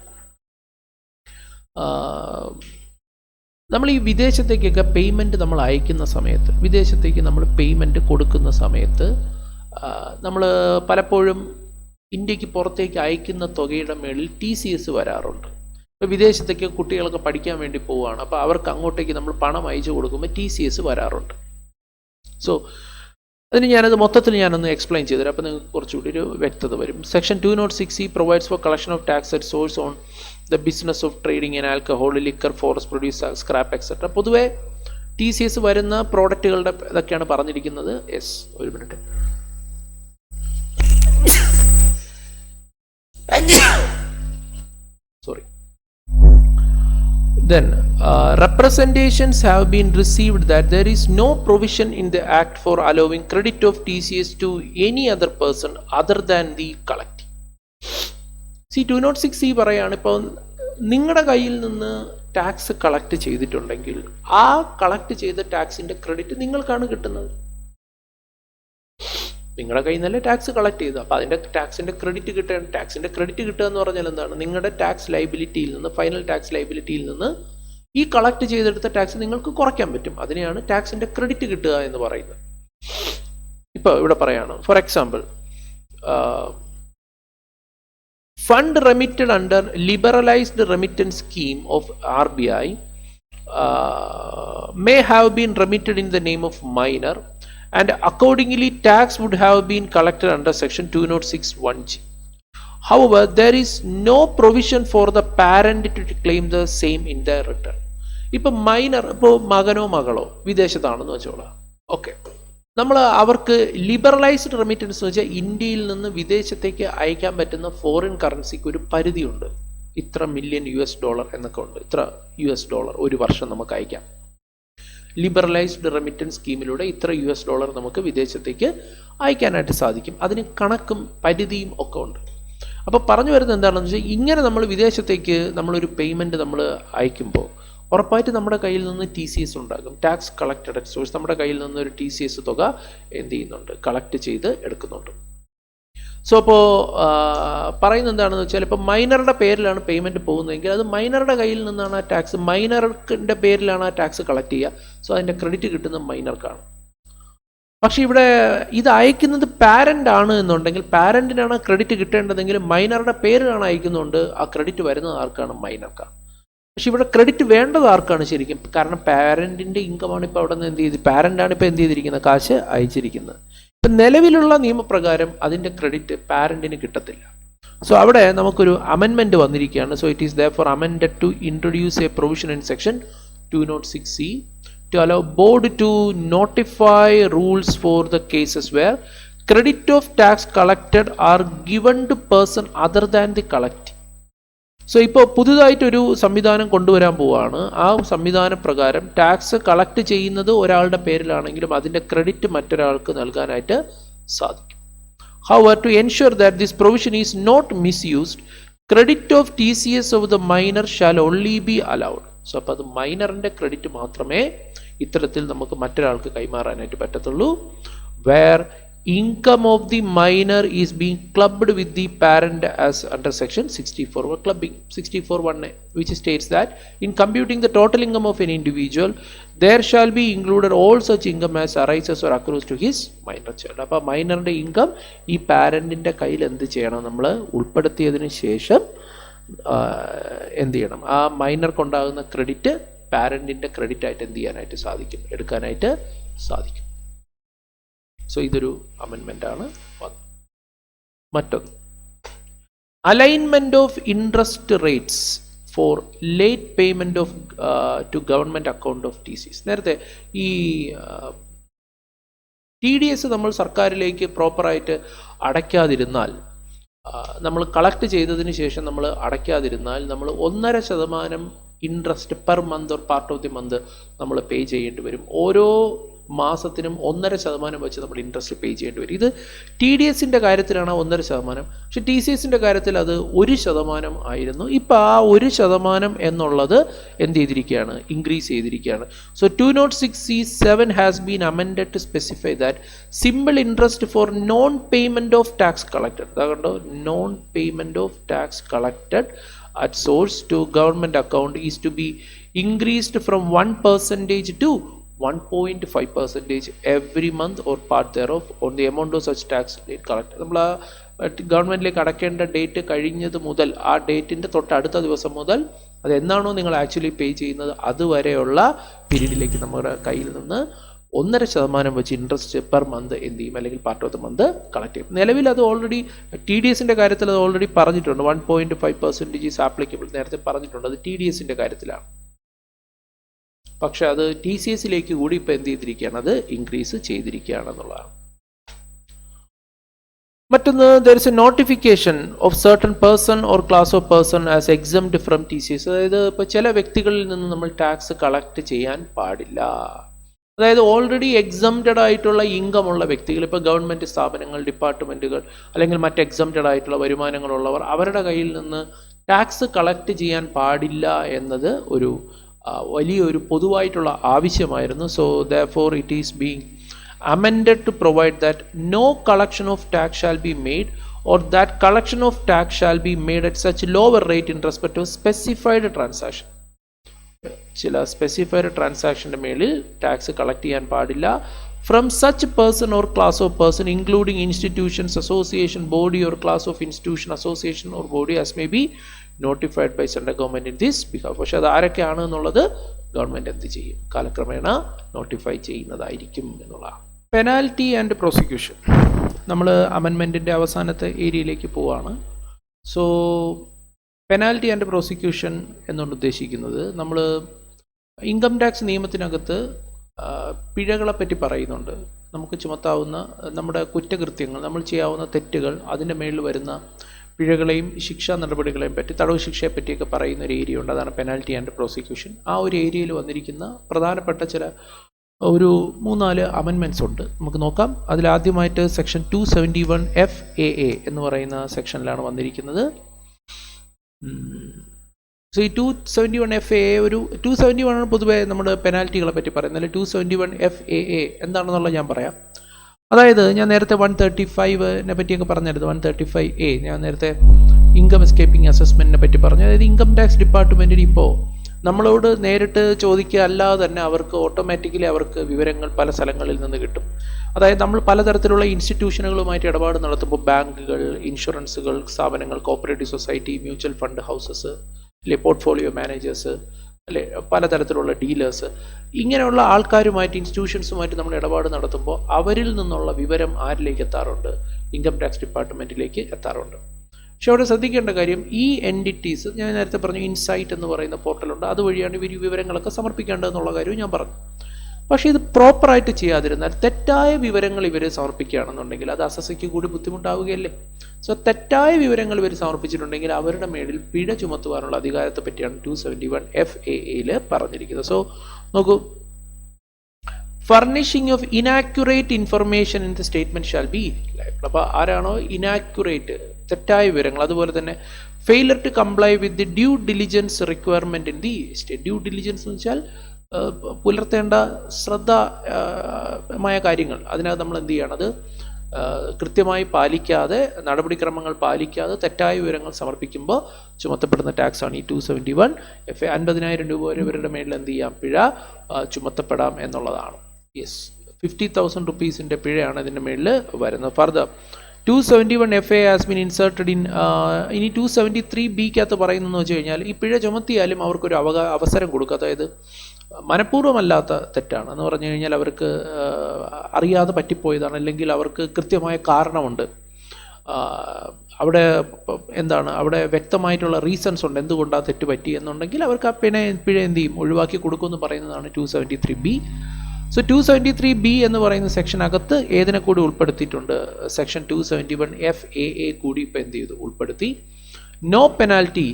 നമ്മൾ ഈ വിദേശത്തേക്കൊക്കെ പേയ്മെൻറ്റ് നമ്മൾ അയക്കുന്ന സമയത്ത്, വിദേശത്തേക്ക് നമ്മൾ പേയ്മെൻറ്റ് കൊടുക്കുന്ന സമയത്ത് നമ്മൾ പലപ്പോഴും ഇന്ത്യക്ക് പുറത്തേക്ക് അയക്കുന്ന തുകയുടെ മേളിൽ TCS വരാറുണ്ട്. ഇപ്പോൾ വിദേശത്തേക്ക് കുട്ടികളൊക്കെ പഠിക്കാൻ വേണ്ടി പോവുകയാണ്, അപ്പോൾ അവർക്ക് അങ്ങോട്ടേക്ക് നമ്മൾ പണം അയച്ചു കൊടുക്കുമ്പോൾ TCS വരാറുണ്ട്. സോ അതിന് ഞാനൊന്ന് എക്സ്പ്ലെയിൻ ചെയ്തുതരാം, അപ്പോൾ നിങ്ങൾക്ക് കുറച്ചുകൂടി ഒരു വ്യക്തത വരും. Section 206C provides for collection of tax at source on the business of trading in alcohol, liquor, forest produce, scrap etcetera. പൊതുവേ TCS വരുന്ന പ്രോഡക്റ്റുകളുടെ ഇതൊക്കെയാണ് പറഞ്ഞിരിക്കുന്നത്. യെസ്, ഒരു minute. Sorry. Then representations have been received that there is no provision in the Act for allowing credit of TCS to any other person other than the collectee. See, 206C പറയാണ്, ഇപ്പോൾ നിങ്ങളുടെ കയ്യിൽ നിന്ന് tax collect ചെയ്തിട്ടുണ്ടെങ്കിൽ ആ collect ചെയ്ത ടാക്സിന്റെ credit നിങ്ങൾക്കാണ് കിട്ടുന്നത്. നിങ്ങളുടെ കയ്യിൽ നിന്നല്ലേ ടാക്സ് കളക്ട് ചെയ്തു, അപ്പോൾ അതിൻ്റെ ടാക്സിൻ്റെ ക്രെഡിറ്റ് കിട്ടുക. ടാക്സിൻ്റെ ക്രെഡിറ്റ് കിട്ടുക എന്ന് പറഞ്ഞാൽ എന്താണ്? നിങ്ങളുടെ ടാക്സ് ലൈബിലിറ്റിയിൽ നിന്ന്, ഫൈനൽ ടാക്സ് ലൈബിലിറ്റിയിൽ നിന്ന് ഈ കളക്ട് ചെയ്തെടുത്ത ടാക്സ് നിങ്ങൾക്ക് കുറയ്ക്കാൻ പറ്റും. അതിനെയാണ് ടാക്സിൻ്റെ ക്രെഡിറ്റ് കിട്ടുക എന്ന് പറയുന്നത്. ഇപ്പോൾ ഇവിടെ പറയാണ്, for example, fund remitted under liberalised remittance scheme of RBI may have been remitted in the name of minor, and accordingly tax would have been collected under section 206(1)(g). However, there is no provision for the parent to claim the same in their return. ഇപ്പോൾ minor, ഇപ്പോൾ മകനോ മകളോ വിദേശത്താണെന്ന് വെച്ചോളാം. Okay, നമ്മൾ അവർക്ക് liberalised remittance എന്ന് വെച്ചാൽ ഇന്ത്യയിൽ നിന്ന് വിദേശത്തേക്ക് അയക്കാൻ പറ്റുന്ന ഫോറിൻ കറൻസിക്ക് ഒരു പരിധിയുണ്ട്. ഇത്ര മില്യൺ $US എന്നൊക്കെ ഉണ്ട്. ഇത്ര $US ഒരു വർഷം നമുക്ക് അയക്കാം. ലിബറലൈസ്ഡ് റെമിറ്റൻസ് സ്കീമിലൂടെ ഇത്ര $US നമുക്ക് വിദേശത്തേക്ക് അയക്കാനായിട്ട് സാധിക്കും. അതിന് കണക്കും പരിധിയും ഒക്കെ ഉണ്ട്. അപ്പോൾ പറഞ്ഞു വരുന്നത് എന്താണെന്ന് വെച്ചാൽ, ഇങ്ങനെ നമ്മൾ വിദേശത്തേക്ക് നമ്മളൊരു പേയ്മെൻറ്റ് നമ്മൾ അയക്കുമ്പോൾ ഉറപ്പായിട്ട് നമ്മുടെ കയ്യിൽ നിന്ന് TCS ഉണ്ടാകും. Tax collected at source. നമ്മുടെ കയ്യിൽ നിന്ന് ഒരു TCS തുക എന്ത് ചെയ്യുന്നുണ്ട്? കളക്ട് ചെയ്ത് എടുക്കുന്നുണ്ട്. സോ അപ്പോൾ പറയുന്നത് എന്താണെന്ന് വെച്ചാൽ, ഇപ്പോൾ മൈനറുടെ പേരിലാണ് പേയ്മെൻറ്റ് പോകുന്നതെങ്കിൽ അത് മൈനറുടെ കയ്യിൽ നിന്നാണ് ആ ടാക്സ്, മൈനറിൻ്റെ പേരിലാണ് ആ ടാക്സ് കളക്ട് ചെയ്യുക. സോ അതിൻ്റെ ക്രെഡിറ്റ് കിട്ടുന്നത് മൈനർക്കാണ്. പക്ഷേ ഇവിടെ ഇത് അയക്കുന്നത് പാരൻ്റ് ആണ് എന്നുണ്ടെങ്കിൽ, പാരൻറ്റിനാണ് ക്രെഡിറ്റ് കിട്ടേണ്ടതെങ്കിൽ മൈനറുടെ പേരിലാണ് അയക്കുന്നുണ്ട്, ആ ക്രെഡിറ്റ് വരുന്നത് ആർക്കാണ്? മൈനർക്കാണ്. പക്ഷെ ഇവിടെ ക്രെഡിറ്റ് വേണ്ടത് ആർക്കാണ് ശരിക്കും? കാരണം പാരൻറ്റിൻ്റെ ഇൻകമാണ് ഇപ്പോൾ അവിടെ നിന്ന് എന്ത് ചെയ്ത്, പാരൻ്റാണ് ഇപ്പോൾ എന്ത് ചെയ്തിരിക്കുന്നത്? കാശ് അയച്ചിരിക്കുന്നത്. ഇപ്പം നിലവിലുള്ള നിയമപ്രകാരം അതിൻ്റെ ക്രെഡിറ്റ് പാരൻറ്റിന് കിട്ടത്തില്ല. സോ അവിടെ നമുക്കൊരു അമെൻമെൻറ്റ് വന്നിരിക്കുകയാണ്. So it is therefore amended to introduce a provision in section 206C to allow board to notify rules for the cases where credit of tax collected are given to person other than the collectee. So ഇപ്പോൾ പുതുതായിട്ടൊരു സംവിധാനം കൊണ്ടുവരാൻ പോവുകയാണ്. ആ സംവിധാന പ്രകാരം tax collect ചെയ്യുന്നത് ഒരാളുടെ പേരിലാണെങ്കിലും അതിൻ്റെ ക്രെഡിറ്റ് മറ്റൊരാൾക്ക് നൽകാനായിട്ട് സാധിക്കും. However, to ensure that this provision is not misused, credit of TCS of the minor shall only be allowed. So അപ്പോൾ അത് മൈനറിൻ്റെ ക്രെഡിറ്റ് മാത്രമേ ഇത്തരത്തിൽ നമുക്ക് മറ്റൊരാൾക്ക് കൈമാറാനായിട്ട് പറ്റത്തുള്ളൂ. Where income of the minor is being clubbed with the parent as under section 64, or clubbing 64(1)(a), which states that in computing the total income of an individual there shall be included all such income as arises or accrues to his minor child. അപ്പോൾ മൈനറിൻ്റെ income ഈ പാരൻറ്റിൻ്റെ കയ്യിൽ എന്ത് ചെയ്യണം? നമ്മൾ ഉൾപ്പെടുത്തിയതിന് ശേഷം എന്ത് ചെയ്യണം? ആ മൈനർക്കുണ്ടാകുന്ന ക്രെഡിറ്റ് പാരൻറ്റിൻ്റെ ക്രെഡിറ്റ് ആയിട്ട് എന്ത് ചെയ്യാനായിട്ട് സാധിക്കും? എടുക്കാനായിട്ട് സാധിക്കും. സോ ഇതൊരു അമെൻമെൻ്റ് ആണ്. മറ്റൊന്ന്, alignment of interest rates for late payment of to government account of TCS. നേരത്തെ ഈ TDS നമ്മൾ സർക്കാരിലേക്ക് പ്രോപ്പറായിട്ട് അടയ്ക്കാതിരുന്നാൽ, നമ്മൾ കളക്ട് ചെയ്തതിന് ശേഷം നമ്മൾ അടയ്ക്കാതിരുന്നാൽ നമ്മൾ 1.5% interest per month or part of the month നമ്മൾ പേ ചെയ്യേണ്ടി വരും. ഓരോ മാസത്തിനും 1.5% വെച്ച് നമ്മൾ ഇൻട്രസ്റ്റ് പേ ചെയ്യേണ്ടി വരും. ഇത് TDSൻ്റെ കാര്യത്തിലാണ് 1.5%. പക്ഷെ TCSൻ്റെ കാര്യത്തിൽ അത് 1% ആയിരുന്നു. ഇപ്പോൾ ആ 1% എന്നുള്ളത് എന്ത് ചെയ്തിരിക്കുകയാണ്? ഇൻക്രീസ് ചെയ്തിരിക്കുകയാണ്. So 206C(7) has been amended to specify that simple interest for non payment of tax collected, അതുകൊണ്ട് non payment of tax collected at source to government account is to be increased from 1% to 1.5% every month or part thereof on the amount of such tax rate collected. നമ്മൾ ഗവൺമെൻറ്റിലേക്ക് അടയ്ക്കേണ്ട date കഴിഞ്ഞത് മുതൽ ആ ഡേറ്റിൻ്റെ തൊട്ടടുത്ത ദിവസം മുതൽ അതെന്നാണോ നിങ്ങൾ ആക്ച്വലി പേ ചെയ്യുന്നത് അതുവരെയുള്ള പീരീഡിലേക്ക് നമ്മുടെ കയ്യിൽ നിന്ന് 1.5% വെച്ച് ഇൻട്രസ്റ്റ് പെർ മന്ത് എന്ത് ചെയ്യും, അല്ലെങ്കിൽ part of the month collect ചെയ്യും. നിലവിൽ അത് ഓൾറെഡി TDSൻ്റെ കാര്യത്തിൽ അത് ഓൾറെഡി പറഞ്ഞിട്ടുണ്ട്. 1.5% ഈസ് ആപ്ലിക്കബിൾ നേരത്തെ പറഞ്ഞിട്ടുണ്ട്. അത് TDSൻ്റെ കാര്യത്തിലാണ്. പക്ഷെ അത് TCSലേക്ക് കൂടി ഇപ്പോൾ എന്ത് ചെയ്തിരിക്കുകയാണ്, അത് ഇൻക്രീസ് ചെയ്തിരിക്കുകയാണെന്നുള്ളതാണ്. മറ്റൊന്ന്, there is a notification of certain person or class of person as exempt from TCS. അതായത് ഇപ്പോൾ ചില വ്യക്തികളിൽ നിന്ന് നമ്മൾ ടാക്സ് കളക്ട് ചെയ്യാൻ പാടില്ല. അതായത് ഓൾറെഡി എക്സംപ്റ്റഡ് ആയിട്ടുള്ള ഇൻകം ഉള്ള വ്യക്തികൾ, ഇപ്പോൾ ഗവൺമെൻറ് സ്ഥാപനങ്ങൾ, ഡിപ്പാർട്ട്മെൻറ്റുകൾ അല്ലെങ്കിൽ മറ്റ് എക്സംപ്റ്റഡ് ആയിട്ടുള്ള വരുമാനങ്ങളുള്ളവർ, അവരുടെ കയ്യിൽ നിന്ന് ടാക്സ് കളക്ട് ചെയ്യാൻ പാടില്ല എന്നത് ഒരു വലിയൊരു പൊതുവായിട്ടുള്ള ആവശ്യമായിരുന്നു. So therefore it is being amended to provide that no collection of tax shall be made or that collection of tax shall be made at such lower rate in respect to specified transaction. ചില specified ട്രാൻസാക്ഷൻ്റെ മേളിൽ tax collect ചെയ്യാൻ പാടില്ല. From such person or class of person including institutions, association, body or class of institution, association or body as may be notified by central government in this behalf. പക്ഷെ അത് ആരൊക്കെയാണ് എന്നുള്ളത് government എന്ത് ചെയ്യും, കാലക്രമേണ notify ചെയ്യുന്നതായിരിക്കും എന്നുള്ളതാണ്. പെനാൽറ്റി ആൻഡ് പ്രോസിക്യൂഷൻ, നമ്മൾ അമെൻമെൻറ്റിൻ്റെ അവസാനത്തെ ഏരിയയിലേക്ക് പോവാണ്. സോ പെനാൽറ്റി ആൻഡ് പ്രോസിക്യൂഷൻ എന്നുകൊണ്ട് ഉദ്ദേശിക്കുന്നത്, നമ്മൾ ഇൻകം ടാക്സ് നിയമത്തിനകത്ത് പിഴകളെ പറ്റി പറയുന്നുണ്ട്. നമുക്ക് ചുമത്താവുന്ന നമ്മുടെ കുറ്റകൃത്യങ്ങൾ, നമ്മൾ ചെയ്യാവുന്ന തെറ്റുകൾ, അതിൻ്റെ മേളിൽ വരുന്ന പിഴകളെയും ശിക്ഷാ നടപടികളെയും പറ്റി, തടവ് ശിക്ഷയെ പറ്റിയൊക്കെ പറയുന്ന ഒരു ഏരിയ ഉണ്ട്. അതാണ് പെനാൽറ്റി ആൻഡ് പ്രോസിക്യൂഷൻ. ആ ഒരു ഏരിയയിൽ വന്നിരിക്കുന്ന പ്രധാനപ്പെട്ട ചില ഒരു 3-4 അമെൻമെൻറ്റ്സ് ഉണ്ട്, നമുക്ക് നോക്കാം. അതിലാദ്യമായിട്ട് സെക്ഷൻ 271 FAA എന്ന് പറയുന്ന സെക്ഷനിലാണ് വന്നിരിക്കുന്നത്. സോ ഈ 271 FAA ഒരു 271 പൊതുവെ നമ്മൾ പെനാൽറ്റികളെ പറ്റി പറയുന്നത്. 271 FAA എന്താണെന്നുള്ളത് ഞാൻ പറയാം. അതായത് ഞാൻ നേരത്തെ 135 പറ്റിയൊക്കെ പറഞ്ഞിരുന്നു. 135A ഞാൻ നേരത്തെ ഇൻകം എസ്കേപ്പിംഗ് അസസ്മെൻറ്റിനെ പറ്റി പറഞ്ഞു. അതായത് ഇൻകം ടാക്സ് ഡിപ്പാർട്ട്മെൻറ്റിന് ഇപ്പോൾ നമ്മളോട് നേരിട്ട് ചോദിക്കുക അല്ലാതെ തന്നെ അവർക്ക് ഓട്ടോമാറ്റിക്കലി അവർക്ക് വിവരങ്ങൾ പല സ്ഥലങ്ങളിൽ നിന്ന് കിട്ടും. അതായത് നമ്മൾ പലതരത്തിലുള്ള ഇൻസ്റ്റിറ്റ്യൂഷനുകളുമായിട്ട് ഇടപാട് നടത്തുമ്പോൾ ബാങ്കുകൾ, ഇൻഷുറൻസുകൾ, സ്ഥാപനങ്ങൾ, cooperative society, mutual fund houses, അല്ലെ പോർട്ട്ഫോളിയോ മാനേജേഴ്സ്, അല്ലെ പലതരത്തിലുള്ള ഡീലേഴ്സ്, ഇങ്ങനെയുള്ള ആൾക്കാരുമായിട്ട്, ഇൻസ്റ്റിറ്റ്യൂഷൻസുമായിട്ട് നമ്മൾ ഇടപാട് നടത്തുമ്പോൾ അവരിൽ നിന്നുള്ള വിവരം ആരിലേക്ക് എത്താറുണ്ട്, ഇൻകം ടാക്സ് ഡിപ്പാർട്ട്മെൻറ്റിലേക്ക് എത്താറുണ്ട്. പക്ഷെ അവിടെ ശ്രദ്ധിക്കേണ്ട കാര്യം, ഈ എൻറ്റിറ്റീസ് ഞാൻ നേരത്തെ പറഞ്ഞു ഇൻസൈറ്റ് എന്ന് പറയുന്ന പോർട്ടലുണ്ട്, അതുവഴിയാണ് ഇവർ വിവരങ്ങളൊക്കെ സമർപ്പിക്കേണ്ടതെന്നുള്ള കാര്യവും ഞാൻ പറഞ്ഞു. പക്ഷേ ഇത് പ്രോപ്പറായിട്ട് ചെയ്യാതിരുന്നാൽ, തെറ്റായ വിവരങ്ങൾ ഇവർ സമർപ്പിക്കുകയാണെന്നുണ്ടെങ്കിൽ അത് അസസിക്ക് കൂടി ബുദ്ധിമുട്ടാവുകയല്ലേ. സോ തെറ്റായ വിവരങ്ങൾ ഇവർ സമർപ്പിച്ചിട്ടുണ്ടെങ്കിൽ അവരുടെ മേളിൽ പിഴ ചുമത്തുവാനുള്ള അധികാരത്തെ പറ്റിയാണ് 271 FAA പറഞ്ഞിരിക്കുന്നത്. സോ നോക്കൂ, furnishing of inaccurate information in the statement shall be liable. അപ്പോൾ ആരാണോ ഇനാക്യുറേറ്റ്, തെറ്റായ വിവരങ്ങൾ, അതുപോലെ തന്നെ failure to comply with the due diligence requirement in the state. Due diligence എന്ന് വെച്ചാൽ പുലർത്തേണ്ട ശ്രദ്ധമായ കാര്യങ്ങൾ, അതിനകത്ത് നമ്മൾ എന്ത് ചെയ്യണം, അത് കൃത്യമായി പാലിക്കാതെ, നടപടിക്രമങ്ങൾ പാലിക്കാതെ തെറ്റായ വിവരങ്ങൾ സമർപ്പിക്കുമ്പോൾ ചുമത്തപ്പെടുന്ന ടാക്സാണ് ഈ 271 FAA. 50,000 രൂപ വരെ ഇവരുടെ മേളിൽ എന്ത് ചെയ്യാം, പിഴ ചുമത്തപ്പെടാം എന്നുള്ളതാണ്. യെസ്, 50,000 റുപ്പീസിൻ്റെ പിഴയാണ് ഇതിൻ്റെ മേളിൽ വരുന്നത്. Further 271 FAA has been inserted in ഇനി 273B പറയുന്നതെന്ന് വെച്ച് കഴിഞ്ഞാൽ, ഈ പിഴ ചുമത്തിയാലും അവർക്കൊരു അവസരം കൊടുക്കുക. അതായത് മനഃപൂർവ്വമല്ലാത്ത തെറ്റാണ് എന്ന് പറഞ്ഞു കഴിഞ്ഞാൽ അവർക്ക് അറിയാതെ പറ്റിപ്പോയതാണ്, അല്ലെങ്കിൽ അവർക്ക് കൃത്യമായ കാരണമുണ്ട്, അവിടെ എന്താണ്, അവിടെ വ്യക്തമായിട്ടുള്ള റീസൺസ് ഉണ്ട് എന്തുകൊണ്ടാണ് തെറ്റ് പറ്റി എന്നുണ്ടെങ്കിൽ അവർക്ക് ആ പിഴ എന്ത് ചെയ്യും, ഒഴിവാക്കി കൊടുക്കുമെന്ന് പറയുന്നതാണ് 273B. സോ 273B എന്ന് പറയുന്ന സെക്ഷനകത്ത് ഏതിനെ കൂടി ഉൾപ്പെടുത്തിയിട്ടുണ്ട്, സെക്ഷൻ 271 FAA കൂടി ഇപ്പോൾ എന്ത് ചെയ്തു, ഉൾപ്പെടുത്തി. No penalty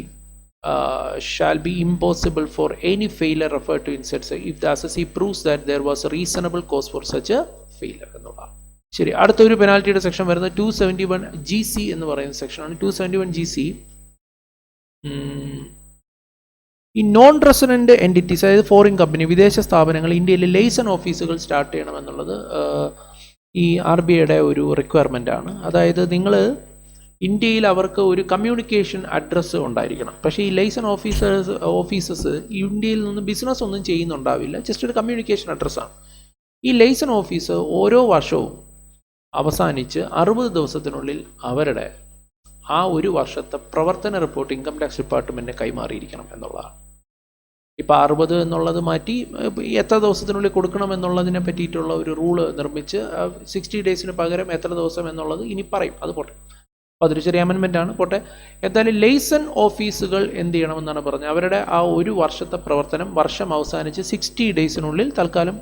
shall be impossible for any failure referred to in such if the assessee proves that there was a reasonable cause for such a failure എന്നുള്ളതാണ്. ശരി, അടുത്തൊരു പെനാൽറ്റിയുടെ സെക്ഷൻ വരുന്നത് 271GC എന്ന് പറയുന്ന സെക്ഷനാണ്. 271GC ഈ നോൺ റെസിഡന്റ് എൻറ്റിറ്റീസ്, അതായത് foreign company, വിദേശ സ്ഥാപനങ്ങൾ ഇന്ത്യയിലെ ലൈസൺ ഓഫീസുകൾ സ്റ്റാർട്ട് ചെയ്യണമെന്നുള്ളത് ഈ RBIയുടെ ഒരു റിക്വയർമെൻ്റ് ആണ്. അതായത് നിങ്ങൾ ഇന്ത്യയിൽ അവർക്ക് ഒരു കമ്മ്യൂണിക്കേഷൻ അഡ്രസ്സ് ഉണ്ടായിരിക്കണം. പക്ഷേ ഈ ലൈസൺ ഓഫീസേഴ്സ് ഇന്ത്യയിൽ നിന്ന് ബിസിനസ് ഒന്നും ചെയ്യുന്നുണ്ടാവില്ല, ജസ്റ്റ് ഒരു കമ്മ്യൂണിക്കേഷൻ അഡ്രസ്സാണ്. ഈ ലൈസൺ ഓഫീസ് ഓരോ വർഷവും അവസാനിച്ച് 60 ദിവസത്തിനുള്ളിൽ അവരുടെ ആ ഒരു വർഷത്തെ പ്രവർത്തന റിപ്പോർട്ട് ഇൻകം ടാക്സ് ഡിപ്പാർട്ട്മെൻറ്റിന് കൈമാറിയിരിക്കണം എന്നുള്ളതാണ്. ഇപ്പോൾ 60 എന്നുള്ളത് മാറ്റി എത്ര ദിവസത്തിനുള്ളിൽ കൊടുക്കണം എന്നുള്ളതിനെ പറ്റിയിട്ടുള്ള ഒരു റൂള് നിർമ്മിച്ച് 60 ഡേയ്സിന് പകരം എത്ര ദിവസം എന്നുള്ളത് ഇനി പറയും. അത് പോട്ടെ, അപ്പോൾ അതൊരു ചെറിയ അമെൻമെൻ്റ് ആണ്, പോട്ടെ. എന്തായാലും ലൈസൺ ഓഫീസുകൾ എന്ത് ചെയ്യണമെന്നാണ് പറഞ്ഞത്, അവരുടെ ആ ഒരു വർഷത്തെ പ്രവർത്തനം വർഷം അവസാനിച്ച് 60 ഡേയ്സിനുള്ളിൽ തൽക്കാലം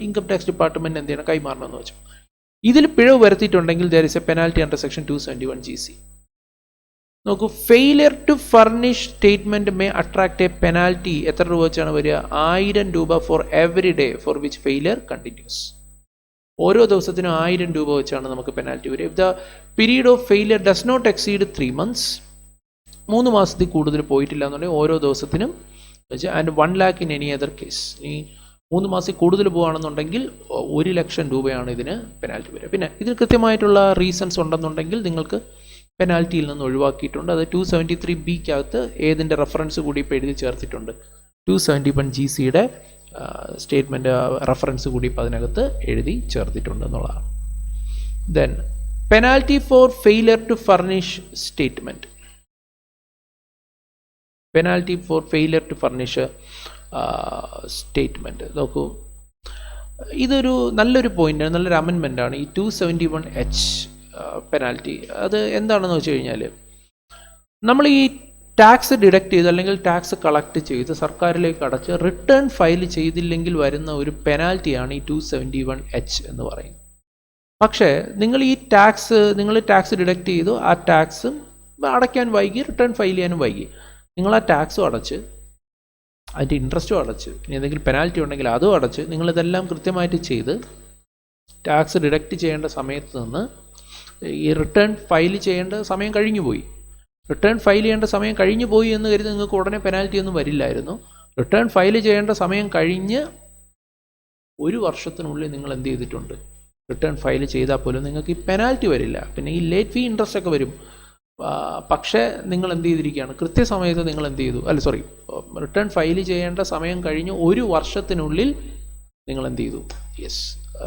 ഇൻകം ടാക്സ് ഡിപ്പാർട്ട്മെൻറ്റ് എന്ത് ചെയ്യണം, കൈമാറണമെന്ന് വെച്ചു. ഇതിൽ പിഴവ് വരുത്തിയിട്ടുണ്ടെങ്കിൽ there is a penalty under section 271 GC. നോക്കൂ, failure to furnish statement may attract a penalty. എത്ര രൂപ വെച്ചാണ് വരിക? 1000 രൂപ for every day for which failure continues. ഓരോ ദിവസത്തിനും 1000 രൂപ വെച്ചാണ് നമുക്ക് പെനാൽറ്റി വരിക. If the period of failure does not exceed 3 months, 3 മാസത്തിൽ കൂടുതൽ പോയിട്ടില്ല എന്നുണ്ടെങ്കിൽ ഓരോ ദിവസത്തിനും and 1 lakh in any other case. ഈ 3 മാസത്തിൽ കൂടുതൽ പോകുകയാണെന്നുണ്ടെങ്കിൽ 1 ലക്ഷം രൂപയാണ് ഇതിന് പെനാൽറ്റി വരിക. പിന്നെ ഇതിന് കൃത്യമായിട്ടുള്ള റീസൺസ് ഉണ്ടെന്നുണ്ടെങ്കിൽ നിങ്ങൾക്ക് പെനാൽറ്റിയിൽ നിന്ന് ഒഴിവാക്കിയിട്ടുണ്ട്. അത് 273B ഏതിൻ്റെ റെഫറൻസ് കൂടി ഇപ്പോൾ എഴുതി ചേർത്തിട്ടുണ്ട്. 271 GCയുടെ സ്റ്റേറ്റ്മെൻറ്റ് റെഫറൻസ് കൂടി ഇപ്പോൾ അതിനകത്ത് എഴുതി ചേർത്തിട്ടുണ്ട് എന്നുള്ളതാണ്. Then penalty for failure to furnish statement. Penalty for failure to furnish statement. നോക്കൂ, ഇതൊരു നല്ലൊരു പോയിൻ്റാണ്, നല്ലൊരു അമെൻമെൻ്റാണ് ഈ 271H പെനാൽറ്റി. അത് എന്താണെന്ന് വെച്ച് കഴിഞ്ഞാൽ, നമ്മൾ ഈ ടാക്സ് ഡിഡക്റ്റ് ചെയ്ത് അല്ലെങ്കിൽ ടാക്സ് കളക്ട് ചെയ്ത് സർക്കാരിലേക്ക് അടച്ച് റിട്ടേൺ ഫയൽ ചെയ്തില്ലെങ്കിൽ വരുന്ന ഒരു പെനാൽറ്റിയാണ് ഈ 271H എന്ന് പറയുന്നത്. പക്ഷേ നിങ്ങൾ ടാക്സ് ഡിഡക്റ്റ് ചെയ്തു, ആ ടാക്സും അടയ്ക്കാൻ വൈകി, റിട്ടേൺ ഫയൽ ചെയ്യാനും വൈകി, നിങ്ങൾ ആ ടാക്സും അടച്ച് അതിൻ്റെ ഇൻട്രസ്റ്റും അടച്ച് ഇനി എന്തെങ്കിലും പെനാൽറ്റി ഉണ്ടെങ്കിൽ അതും അടച്ച് നിങ്ങളിതെല്ലാം കൃത്യമായിട്ട് ചെയ്ത് ടാക്സ് ഡിഡക്റ്റ് ചെയ്യേണ്ട സമയത്ത് നിന്ന് ഈ റിട്ടേൺ ഫയൽ ചെയ്യേണ്ട സമയം കഴിഞ്ഞു പോയി. റിട്ടേൺ ഫയൽ ചെയ്യേണ്ട സമയം കഴിഞ്ഞു പോയി എന്ന് കരുതി നിങ്ങൾക്ക് ഉടനെ പെനാൽറ്റി ഒന്നും വരില്ലായിരുന്നു. റിട്ടേൺ ഫയൽ ചെയ്യേണ്ട സമയം കഴിഞ്ഞ് 1 വർഷത്തിനുള്ളിൽ നിങ്ങൾ എന്ത് ചെയ്തിട്ടുണ്ട്, റിട്ടേൺ ഫയൽ ചെയ്താൽ പോലും നിങ്ങൾക്ക് ഈ പെനാൽറ്റി വരില്ല. പിന്നെ ഈ ലേറ്റ് ഫീ ഇൻട്രസ്റ്റ് ഒക്കെ വരും. പക്ഷേ നിങ്ങൾ എന്ത് ചെയ്തിരിക്കുകയാണ്, കൃത്യസമയത്ത് നിങ്ങൾ എന്ത് ചെയ്തു, റിട്ടേൺ ഫയൽ ചെയ്യേണ്ട സമയം കഴിഞ്ഞ് 1 വർഷത്തിനുള്ളിൽ നിങ്ങൾ എന്ത് ചെയ്തു,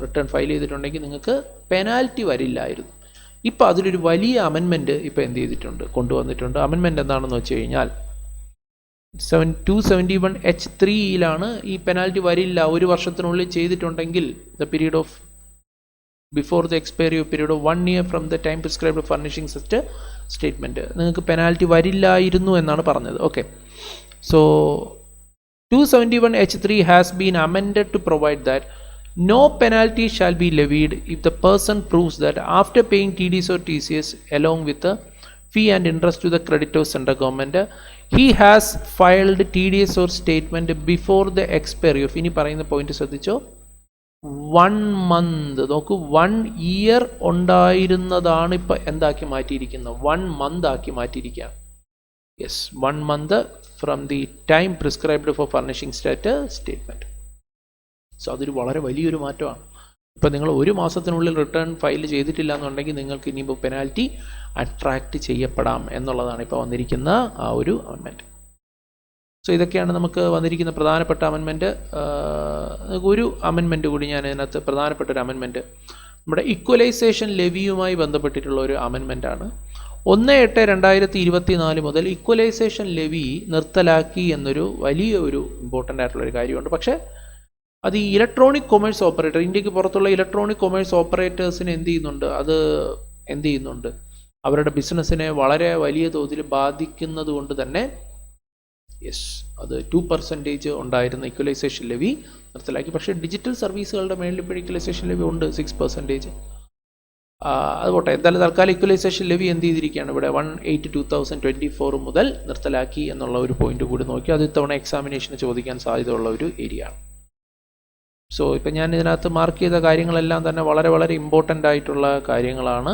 റിട്ടേൺ ഫയൽ ചെയ്തിട്ടുണ്ടെങ്കിൽ നിങ്ങൾക്ക് പെനാൽറ്റി വരില്ലായിരുന്നു. ഇപ്പോൾ അതിലൊരു വലിയ അമെൻമെൻറ്റ് ഇപ്പോൾ എന്ത് ചെയ്തിട്ടുണ്ട്, കൊണ്ടുവന്നിട്ടുണ്ട്. അമെൻമെൻറ്റ് എന്താണെന്ന് വെച്ച് കഴിഞ്ഞാൽ 271H3 ഈ പെനാൽറ്റി വരില്ല. 1 വർഷത്തിനുള്ളിൽ ചെയ്തിട്ടുണ്ടെങ്കിൽ the period of before the expiry of period of 1 year from the time prescribed furnishing such statement നിങ്ങൾക്ക് പെനാൽറ്റി വരില്ലായിരുന്നു എന്നാണ് പറഞ്ഞത്. Okay, so 271H3 has been amended to provide that no penalty shall be levied if the person proves that after paying TDS or TCS along with the fee and interest to the creditor central government he has filed TDS or statement before the expiry of, ഇനി പറയുന്ന point ശ്രദ്ധിച്ചോ, 1 month. നോക്കൂ, 1 year ഉണ്ടായിരുന്നതാണ് ഇപ്പോൾ എന്താക്കി മാറ്റിയിരിക്കുന്നത്, 1 month ആക്കി മാറ്റിയിരിക്കുകയാണ്. 1 month from the time prescribed for furnishing statement. So അതൊരു വളരെ വലിയൊരു മാറ്റമാണ്. ഇപ്പോൾ നിങ്ങൾ 1 മാസത്തിനുള്ളിൽ റിട്ടേൺ ഫയൽ ചെയ്തിട്ടില്ല എന്നുണ്ടെങ്കിൽ നിങ്ങൾക്ക് ഇനിയിപ്പോൾ പെനാൽറ്റി അട്രാക്റ്റ് ചെയ്യപ്പെടാം എന്നുള്ളതാണ് ഇപ്പോൾ വന്നിരിക്കുന്ന ആ ഒരു അമെൻമെൻറ്റ്. സോ ഇതൊക്കെയാണ് നമുക്ക് വന്നിരിക്കുന്ന പ്രധാനപ്പെട്ട അമെൻമെൻറ്റ്. ഒരു അമെൻമെൻറ്റ് കൂടി ഞാൻ ഇതിനകത്ത് പ്രധാനപ്പെട്ട ഒരു അമെൻമെൻറ്റ് നമ്മുടെ ഇക്വലൈസേഷൻ ലെവിയുമായി ബന്ധപ്പെട്ടിട്ടുള്ള ഒരു അമെൻമെൻറ്റാണ്. 1/8/2024 മുതൽ ഇക്വലൈസേഷൻ ലെവി നിർത്തലാക്കി എന്നൊരു വലിയ ഒരു ഇമ്പോർട്ടൻ്റ് ആയിട്ടുള്ളൊരു കാര്യമുണ്ട്. പക്ഷേ അത് ഈ ഇലക്ട്രോണിക് കൊമേഴ്സ് ഓപ്പറേറ്റർ, ഇന്ത്യക്ക് പുറത്തുള്ള ഇലക്ട്രോണിക് കൊമേഴ്സ് ഓപ്പറേറ്റേഴ്സിന് എന്ത് ചെയ്യുന്നുണ്ട്, അവരുടെ ബിസിനസ്സിനെ വളരെ വലിയ തോതിൽ ബാധിക്കുന്നത് കൊണ്ട് തന്നെ അത് 2% ഉണ്ടായിരുന്ന ഇക്വലൈസേഷൻ ലെവി നിർത്തലാക്കി. പക്ഷേ ഡിജിറ്റൽ സർവീസുകളുടെ മേളിൽ ഇപ്പോൾ ഇക്വലൈസേഷൻ ലെവി ഉണ്ട് 6%. അതുപോട്ടെ, എന്തായാലും തൽക്കാലം ഇക്വലൈസേഷൻ ലെവി എന്ത് ചെയ്തിരിക്കുകയാണ്, ഇവിടെ 1/8/2024 മുതൽ നിർത്തലാക്കി എന്നുള്ള ഒരു പോയിന്റ് കൂടി നോക്കി. അത് ഇത്തവണ എക്സാമിനേഷന് ചോദിക്കാൻ സാധ്യതയുള്ള ഒരു ഏരിയ ആണ്. സോ ഇപ്പം ഞാൻ ഇതിനകത്ത് മാർക്ക് ചെയ്ത കാര്യങ്ങളെല്ലാം തന്നെ വളരെ വളരെ ഇമ്പോർട്ടൻ്റ് ആയിട്ടുള്ള കാര്യങ്ങളാണ്.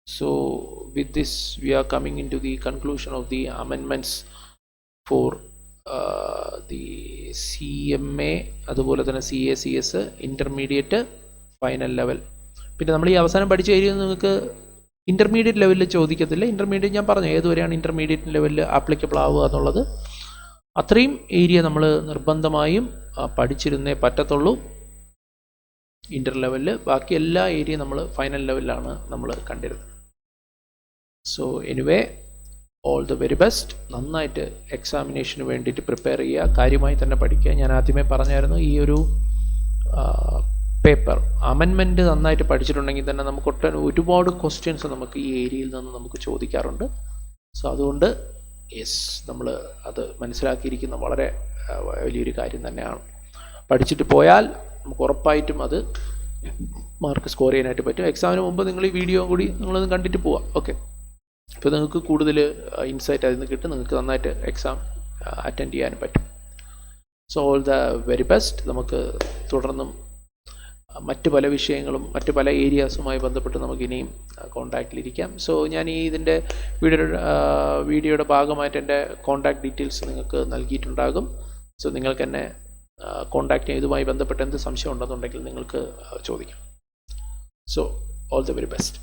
So with this we are coming in to the conclusion of the amendments for the CMA, അതുപോലെ തന്നെ CACS ഇൻ്റർമീഡിയറ്റ്, ഫൈനൽ ലെവൽ പിന്നെ നമ്മൾ ഈ അവസാനം പഠിച്ച ഏരിയ നിങ്ങൾക്ക് ഇൻ്റർമീഡിയറ്റ് ലെവലിൽ ചോദിക്കത്തില്ല. ഇൻ്റർമീഡിയറ്റ് ഞാൻ പറഞ്ഞു ഏതുവരെയാണ് ഇൻ്റർമീഡിയറ്റ് ലെവലിൽ ആപ്ലിക്കബിൾ ആവുക എന്നുള്ളത്. അത്രയും ഏരിയ നമ്മൾ നിർബന്ധമായും പഠിച്ചിരുന്നേ പറ്റത്തുള്ളൂ ഇൻ്റർ ലെവലിൽ. ബാക്കി എല്ലാ ഏരിയ നമ്മൾ ഫൈനൽ ലെവലിലാണ് നമ്മൾ കണ്ടിരുന്നത്. So anyway all the very best. നന്നായിട്ട് എക്സാമിനേഷന് വേണ്ടിയിട്ട് പ്രിപ്പയർ ചെയ്യുക, കാര്യമായി തന്നെ പഠിക്കുക. ഞാൻ ആദ്യമേ പറഞ്ഞായിരുന്നു ഈ ഒരു പേപ്പർ അമെൻമെൻറ്റ് നന്നായിട്ട് പഠിച്ചിട്ടുണ്ടെങ്കിൽ തന്നെ നമുക്ക് ഒരുപാട് ക്വസ്റ്റ്യൻസ് നമുക്ക് ഈ ഏരിയയിൽ നിന്ന് നമുക്ക് ചോദിക്കാറുണ്ട്. സോ അതുകൊണ്ട് യെസ്, നമ്മൾ അത് മനസ്സിലാക്കിയിരിക്കുന്ന വളരെ വലിയൊരു കാര്യം തന്നെയാണ്. പഠിച്ചിട്ട് പോയാൽ നമുക്ക് ഉറപ്പായിട്ടും അത് മാർക്ക് സ്കോർ ചെയ്യാനായിട്ട് പറ്റും. എക്സാമിന് മുമ്പ് നിങ്ങൾ ഈ വീഡിയോ കൂടി നിങ്ങളൊന്ന് കണ്ടിട്ട് പോവാം. ഓക്കെ, അപ്പോൾ നിങ്ങൾക്ക് കൂടുതൽ ഇൻസൈറ്റ് അതിൽ നിന്ന് കിട്ടും, നിങ്ങൾക്ക് നന്നായിട്ട് എക്സാം അറ്റൻഡ് ചെയ്യാനും പറ്റും. So all the very best. നമുക്ക് തുടർന്നും മറ്റ് പല വിഷയങ്ങളും മറ്റ് പല ഏരിയാസുമായി ബന്ധപ്പെട്ട് നമുക്ക് ഇനിയും കോൺടാക്റ്റിലിരിക്കാം. സോ ഞാൻ ഈ ഇതിൻ്റെ വീഡിയോയുടെ ഭാഗമായിട്ട് എൻ്റെ കോൺടാക്ട് ഡീറ്റെയിൽസ് നിങ്ങൾക്ക് നൽകിയിട്ടുണ്ടാകും. സോ നിങ്ങൾക്ക് എന്നെ കോൺടാക്റ്റ് ചെയ്യാൻ ഇതുമായി ബന്ധപ്പെട്ട് എന്ത് സംശയം ഉണ്ടെന്നുണ്ടെങ്കിൽ നിങ്ങൾക്ക് ചോദിക്കാം. So all the very best.